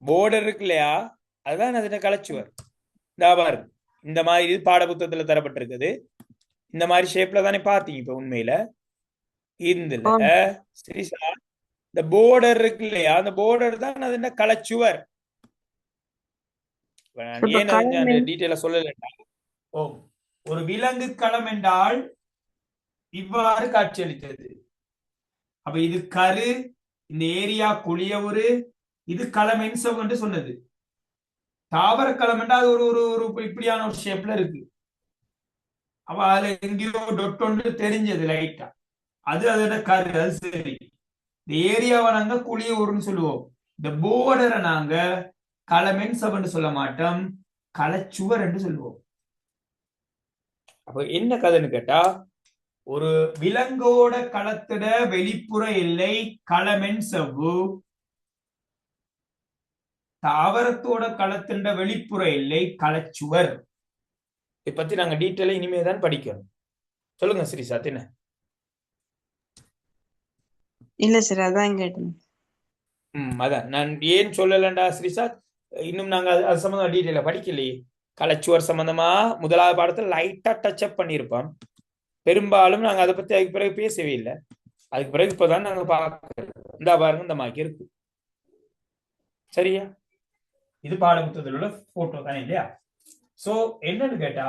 போர்டர் இருக்கு இல்லையா, அதுதான் அது கலச்சுவர். இந்த மாதிரி பாட புத்தகத்துல தரப்பட்டிருக்குது. இந்த மாதிரி ஷேப்ல தானே பார்த்தீங்க. இப்ப உண்மையில இதுல ஸ்ரீசாத் இந்த போர்டர் இருக்கு இல்லையா, அந்த போர்டர் தான் அது கலச்சுவர். ஏன் டீட்டெயிலா சொல்லல. ஒரு விலங்கு களம் என்றால் இவ்வாறு காட்சியளித்தது. அப்ப இது கரு, இந்த ஏரியா குளியவுரு, இது களம் என்று சொன்னது. தாவர களம் என்றால் அது ஒரு ஒரு ஒரு இப்படியான ஒரு ஷேப்ல இருக்கு. அப்ப அதுல எங்கேயோ டொட் ஒன்று தெரிஞ்சது லைட்டா, அது அதோட கரு, அது சரி. இந்த ஏரியாவை நாங்க குழியூர்னு சொல்லுவோம். இந்த போர்டரை நாங்க களமென்சப் என்று சொல்ல மாட்டோம், களச்சுவர் என்று சொல்லுவோம். அப்ப என்ன கதைன்னு கேட்டா, ஒரு விலங்கோட களத்திட வெளிப்புற எல்லை களமென்சவ்வு, தாவரத்தோட களத்திட வெளிப்புற எல்லை களச்சுவர். இதை பத்தி நாங்க டீட்டெயிலா இனிமே தான் படிக்கணும். சொல்லுங்க ஸ்ரீசாத், என்ன? இல்ல சார், அதான் கேட்டேன். அதான் நான் ஏன் சொல்லலண்டா ஸ்ரீசாத், இன்னும் நாங்க அது சம்பந்தமா டீட்டெயிலா படிக்கலையே. களச்சுவர் சம்பந்தமா முதலாவது பாடத்துல லைட்டா டச் அப் பண்ணியிருப்போம். பெரும்பாலும் நாங்க அதை பத்தி அதுக்கு பிறகு பேசவே இல்லை. அதுக்கு பிறகு இப்பதான் நாங்க பார்க்கிறோம். இந்த பாருங்க, இந்த மாக்கி இருக்கு. சரியா? இது பாடப்புத்தகத்தில் உள்ள போட்டோ தானே இல்லையா? சோ என்னன்னு கேட்டா,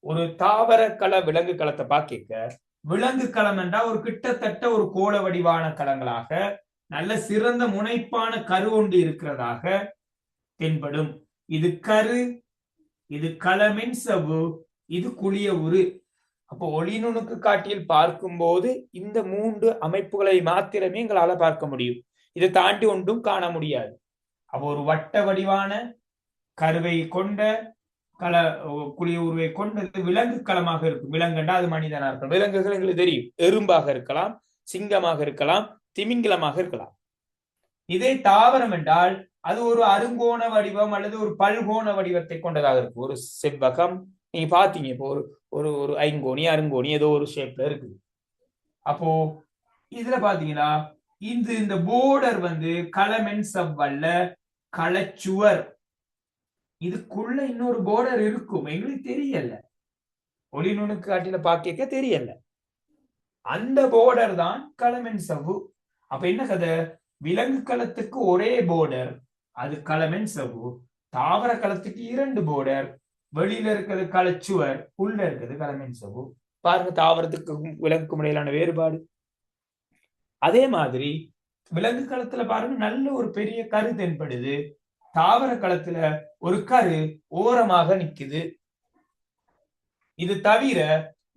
ஒரு தாவர கள விலங்கு களத்தை பார்க்க, விலங்கு களம் என்றா ஒரு கிட்டத்தட்ட ஒரு கோள வடிவான களங்களாக நல்ல சிறந்த முனைப்பான கரு ஒன்று இருக்கிறதாக தென்படும். இது கரு, இது களமென்சவ்வு, இது குழிய உரு. அப்போ ஒளிநுணுக்கு காட்டியில் பார்க்கும் போது இந்த 3 அமைப்புகளை மாத்திரமே எங்களால பார்க்க முடியும். இதை தாண்டி ஒன்றும் காண முடியாது. அப்போ ஒரு வட்ட வடிவான கருவை கொண்ட குழிய உருவை கொண்டது விலங்கு களமாக இருக்கும். விலங்குண்டா அது மனிதனா இருக்கும். விலங்குகள் எங்களுக்கு தெரியும், எறும்பாக இருக்கலாம், சிங்கமாக இருக்கலாம், திமிங்கிலமாக இருக்கலாம். இதே தாவரம் என்றால் அது ஒரு அருங்கோண வடிவம் அல்லது ஒரு பல்கோண வடிவத்தை கொண்டதாக இருக்கும். ஒரு செவ்வகம் நீங்க பாத்தீங்க, இப்போ ஒரு ஒரு ஒரு ஐங்கோணி, அருங்கோணி ஏதோ ஒரு ஷேப்ல இருக்குது. அப்போ இதுல பாத்தீங்கன்னா இந்த போர்டர் களமென்சவ் அல்ல, களச்சுவர். இதுக்குள்ள இன்னொரு போர்டர் இருக்கும், எங்களுக்கு தெரியல, ஒளி நுணுக்கு காட்டில பாக்க தெரியல. அந்த போர்டர் தான் களமென்சவ்வு. அப்ப என்ன கதை? விலங்கு களத்துக்கு ஒரே போர்டர், அது களமென்சவ்வு. தாவர களத்துக்கு 2 போர்டர், வெளியில இருக்கிறது களச்சுவர், உள்ள இருக்கிறது களமென்சவ்வு. பாருங்க தாவரத்துக்கும் விலங்குக்கும் இடையிலான வேறுபாடு. அதே மாதிரி விலங்கு களத்துல பாருங்க நல்ல ஒரு பெரிய கரு தென்படுது. தாவர களத்துல ஒரு கரு ஓரமாக நிக்குது. இது தவிர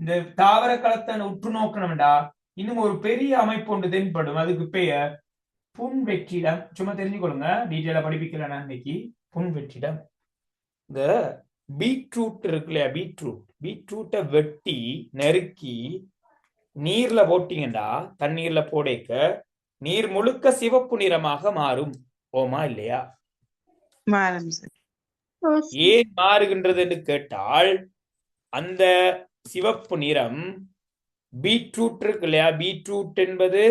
இந்த தாவர களத்தை உற்று நோக்கணும்டா இன்னும் ஒரு பெரிய அமைப்பு ஒன்று தென்படும். அதுக்கு பெயர் புன்வெற்றிடம். சும்மா தெரிஞ்சுக்கொள்ளுங்க, டீட்டெயிலா படிப்பிக்கல நான் இன்னைக்கு. புன்வெற்றிடம். இந்த பீட்ரூட் இருக்கு இல்லையா, பீட்ரூட்டை வெட்டி நெருக்கி நீர்ல போட்டீங்கன்னா, தண்ணீர்ல போடேக்க நீர் முழுக்க சிவப்பு நிறமாக மாறும். ஓமா இல்லையா? மாறும் சார். ஏன் மாறுகின்றது என்று கேட்டால், அந்த சிவப்பு நிறம் பீட்ரூட் இருக்கு இல்லையா, பீட்ரூட் என்பது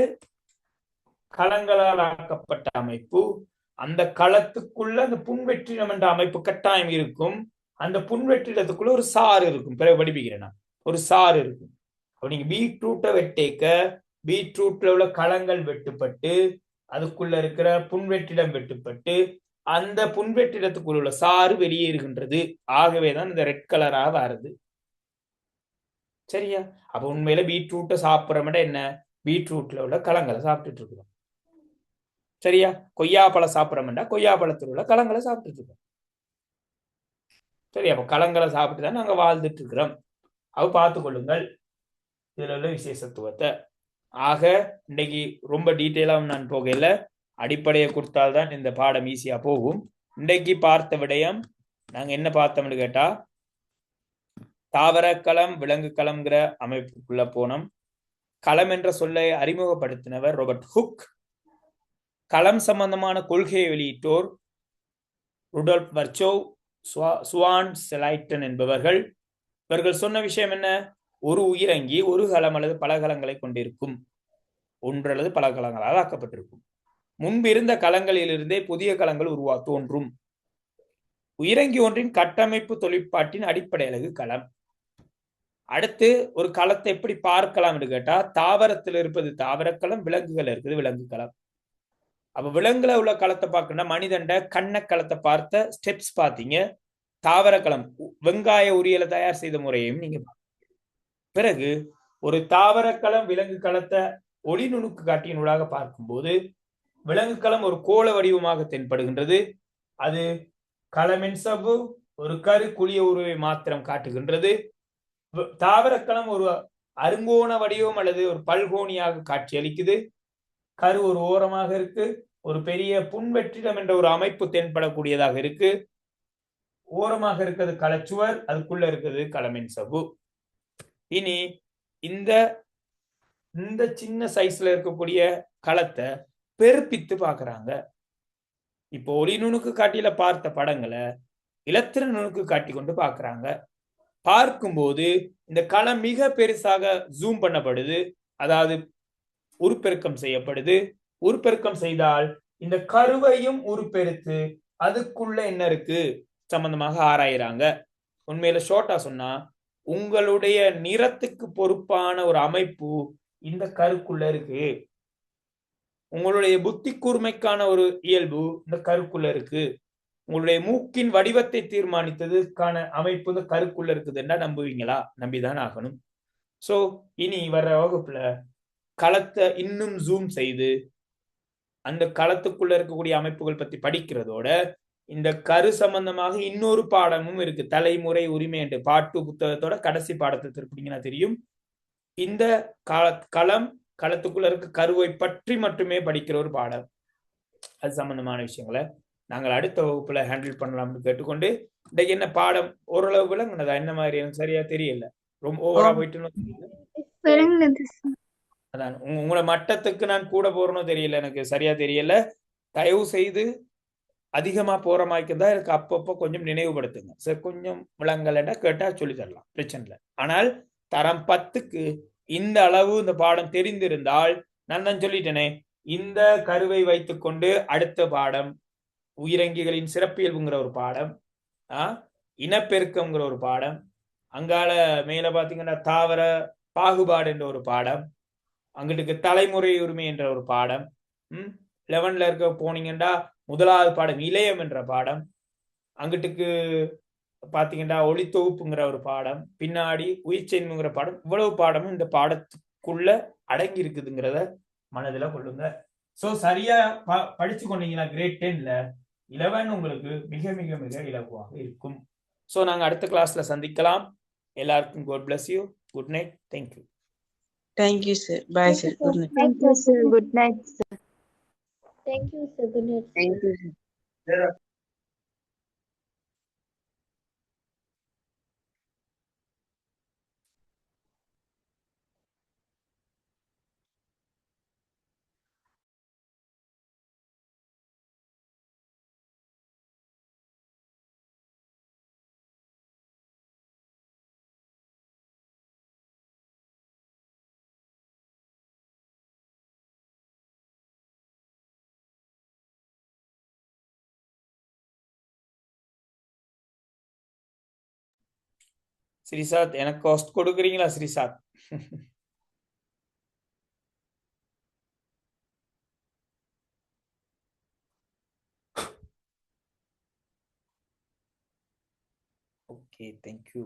களங்களால் ஆக்கப்பட்ட அமைப்பு. அந்த களத்துக்குள்ள அந்த புன்வெற்றிடம் என்ற அமைப்பு கட்டாயம் இருக்கும். அந்த புன்வெற்றிடத்துக்குள்ள ஒரு சாறு இருக்கும். பிறகு படிப்பிக்கிறேன், ஒரு சாறு இருக்கும். அப்ப நீங்க பீட்ரூட்டை வெட்டேக்க பீட்ரூட்ல உள்ள களங்கள் வெட்டுப்பட்டு அதுக்குள்ள இருக்கிற புன்வெற்றிடம் வெட்டுப்பட்டு அந்த புன்வெற்றிடத்துக்குள்ள உள்ள சாறு வெளியேறுகின்றது. ஆகவேதான் இந்த ரெட் கலராக வருது. சரியா? அப்ப உண்மையில பீட்ரூட்டை சாப்பிட்றோம்னா என்ன, பீட்ரூட்ல உள்ள களங்களை சாப்பிட்டுட்டு இருக்கிறோம். சரியா? கொய்யாப்பழம் சாப்பிட்றோம்னா கொய்யாப்பழத்தில் உள்ள களங்களை சாப்பிட்டுட்டு இருக்கோம். சரி, அப்ப களங்களை சாப்பிட்டு தான் நாங்க வாழ்ந்துட்டு இருக்கிறோம். அவ பார்த்துக் கொள்ளுங்கள் இதுல உள்ள விசேஷத்துவத்தை. ஆக இன்னைக்கு ரொம்ப டீட்டெயிலாக நான் போகல, அடிப்படையை கொடுத்தால்தான் இந்த பாடம் ஈஸியா போகும். இன்னைக்கு பார்த்த விடயம் நாங்க என்ன பார்த்தோம்னு கேட்டா, தாவர களம் விலங்கு களம்ங்கிற அமைப்புக்குள்ள போனோம். களம் என்ற சொல்லை அறிமுகப்படுத்தினவர் ராபர்ட் ஹுக். களம் சம்பந்தமான கொள்கையை வெளியிட்டோர் ருடால்ஃப் வர்ச்சோவ், சுவான் செலைட்டன் என்பவர்கள். இவர்கள் சொன்ன விஷயம் என்ன? ஒரு உயிரங்கி ஒரு களம் அல்லது பல களங்களை கொண்டிருக்கும், ஒன்று அல்லது பல களங்களால் ஆக்கப்பட்டிருக்கும். முன்பு இருந்த களங்களிலிருந்தே புதிய களங்கள் தோன்றும். உயிரங்கி ஒன்றின் கட்டமைப்பு தொழிற்பாட்டின் அடிப்படை அலகு களம். அடுத்து ஒரு களத்தை எப்படி பார்க்கலாம் என்று கேட்டா, தாவரத்தில் இருப்பது தாவரக்களம், விலங்குகள் இருக்குது விலங்கு களம். அப்ப விலங்குல உள்ள களத்தை பார்க்கணும்னா மனிதண்ட கண்ண களத்தை பார்த்த ஸ்டெப்ஸ் பார்த்தீங்க. தாவர களம் வெங்காய உரியலை தயார் செய்த முறையையும் நீங்க பிறகு ஒரு தாவர களம் விலங்கு களத்தை ஒளி நுணுக்கு காட்டியினூடாக பார்க்கும்போது விலங்கு களம் ஒரு கோள வடிவமாக தென்படுகின்றது. அது களமென்சவ்வு ஒரு கரு குழிய உருவை மாத்திரம் காட்டுகின்றது. தாவரக்களம் ஒரு அருங்கோண வடிவம் அல்லது ஒரு பல்கோணியாக காட்சியளிக்குது. கரு ஒரு ஓரமாக இருக்கு. ஒரு பெரிய புன்வெற்றிடம் என்ற ஒரு அமைப்பு தென்படக்கூடியதாக இருக்கு. ஓரமாக இருக்கிறது களச்சுவர், அதுக்குள்ள இருக்கிறது களமென்சவ்வு. இனி இந்த இந்த சின்ன சைஸ்ல இருக்கக்கூடிய களத்தை பெருப்பித்து பாக்குறாங்க. இப்போ ஒளி நுணுக்கு காட்டியில பார்த்த படங்களை இலத்திர நுணுக்கு காட்டி கொண்டு பாக்குறாங்க. பார்க்கும்போது இந்த களம் மிக பெருசாக ஜூம் பண்ணப்படுது, அதாவது உருப்பெருக்கம் செய்யப்படுது. உருப்பெருக்கம் செய்தால் இந்த கருவையும் உருப்பெருத்து அதுக்குள்ள என்ன இருக்கு சம்பந்தமாக ஆராயிறாங்க. உண்மையில ஷார்ட்டா சொன்னா, உங்களுடைய நிறத்துக்கு பொறுப்பான ஒரு அமைப்பு இந்த கருக்குள்ள இருக்கு. உங்களுடைய புத்தி கூர்மைக்கான ஒரு இயல்பு இந்த கருக்குள்ள இருக்கு. உங்களுடைய மூக்கின் வடிவத்தை தீர்மானித்ததுக்கான அமைப்பு இந்த கருக்குள்ள இருக்குதுன்னா நம்புவீங்களா? நம்பிதான் ஆகணும். சோ இனி வர்ற வகுப்புல களத்தை இன்னும் ஜூம் செய்து அந்த களத்துக்குள்ள இருக்கக்கூடிய அமைப்புகள் பத்தி படிக்கிறதோட இந்த கரு சம்பந்தமாக இன்னொரு பாடமும் இருக்கு. தலைமுறை உரிமை என்று பாட்டு புத்தகத்தோட கடைசி பாடத்தை திருப்பிங்கன்னா தெரியும். இந்த களம் களத்துக்குள்ள இருக்க கருவை பற்றி மட்டுமே படிக்கிற ஒரு பாடம். அது சம்பந்தமான விஷயங்களை நாங்கள் அடுத்த வகுப்புல ஹேண்டில் பண்ணலாம்னு கேட்டுக்கொண்டு, இன்னைக்கு என்ன பாடம் ஓரளவு விளங்குனதா? என்ன மாதிரி எனக்கு சரியா தெரியல, ரொம்ப ஓவரா போயிட்டு. அதான் உங்களோட மட்டத்துக்கு நான் கூட போறனோ தெரியல, எனக்கு சரியா தெரியல. தயவு செய்து அதிகமா போற மாதிரி தான் எனக்கு அப்பப்போ கொஞ்சம் நினைவுபடுத்துங்க. சரி, கொஞ்சம் விளங்கலைன்னா கேட்டா சொல்லி தரலாம், பிரச்சனை இல்லை. ஆனால் தரம் 10க்கு இந்த அளவு இந்த பாடம் தெரிந்திருந்தால், நான் தான் சொல்லிட்டேனே, இந்த கருவை வைத்துக்கொண்டு அடுத்த பாடம் உயிரங்கிகளின் சிறப்பியல்புங்கிற ஒரு பாடம், இனப்பெருக்கம்ங்கிற ஒரு பாடம், அங்கால மேல பாத்தீங்கன்னா தாவர பாகுபாடு என்ற ஒரு பாடம், அங்கிட்டு தலைமுறை உரிமை என்ற ஒரு பாடம், 11ல இருக்க போனீங்கன்னா முதலாவது பாடம் இளையம் என்ற பாடம், அங்கிட்டுக்கு பாத்தீங்கன்னா ஒளி தொகுப்புங்கிற ஒரு பாடம், பின்னாடி உயிர்ச்செய்முங்கிற பாடம். இவ்வளவு பாடமும் இந்த பாடத்துக்குள்ள அடங்கி இருக்குதுங்கிறத மனதில் கொள்ளுங்க. சோ சரியா படிச்சு கொண்டீங்கன்னா கிரேட் 10ல 11 உங்களுக்கு மிக மிக மிக இலகுவாக இருக்கும். சோ நாங்க அடுத்த கிளாஸ்ல சந்திக்கலாம். எல்லாருக்கும் God bless you. Good night. Thank you. Thank you, sir. Bye, sir. Good night. Thank you, sir. Good night, sir. Thank you, sir. Good night. Thank you, sir. ஸ்ரீசாத், எனக்கு காஸ்ட் கொடுக்குறீங்களா ஸ்ரீசாத்? Okay, thank you.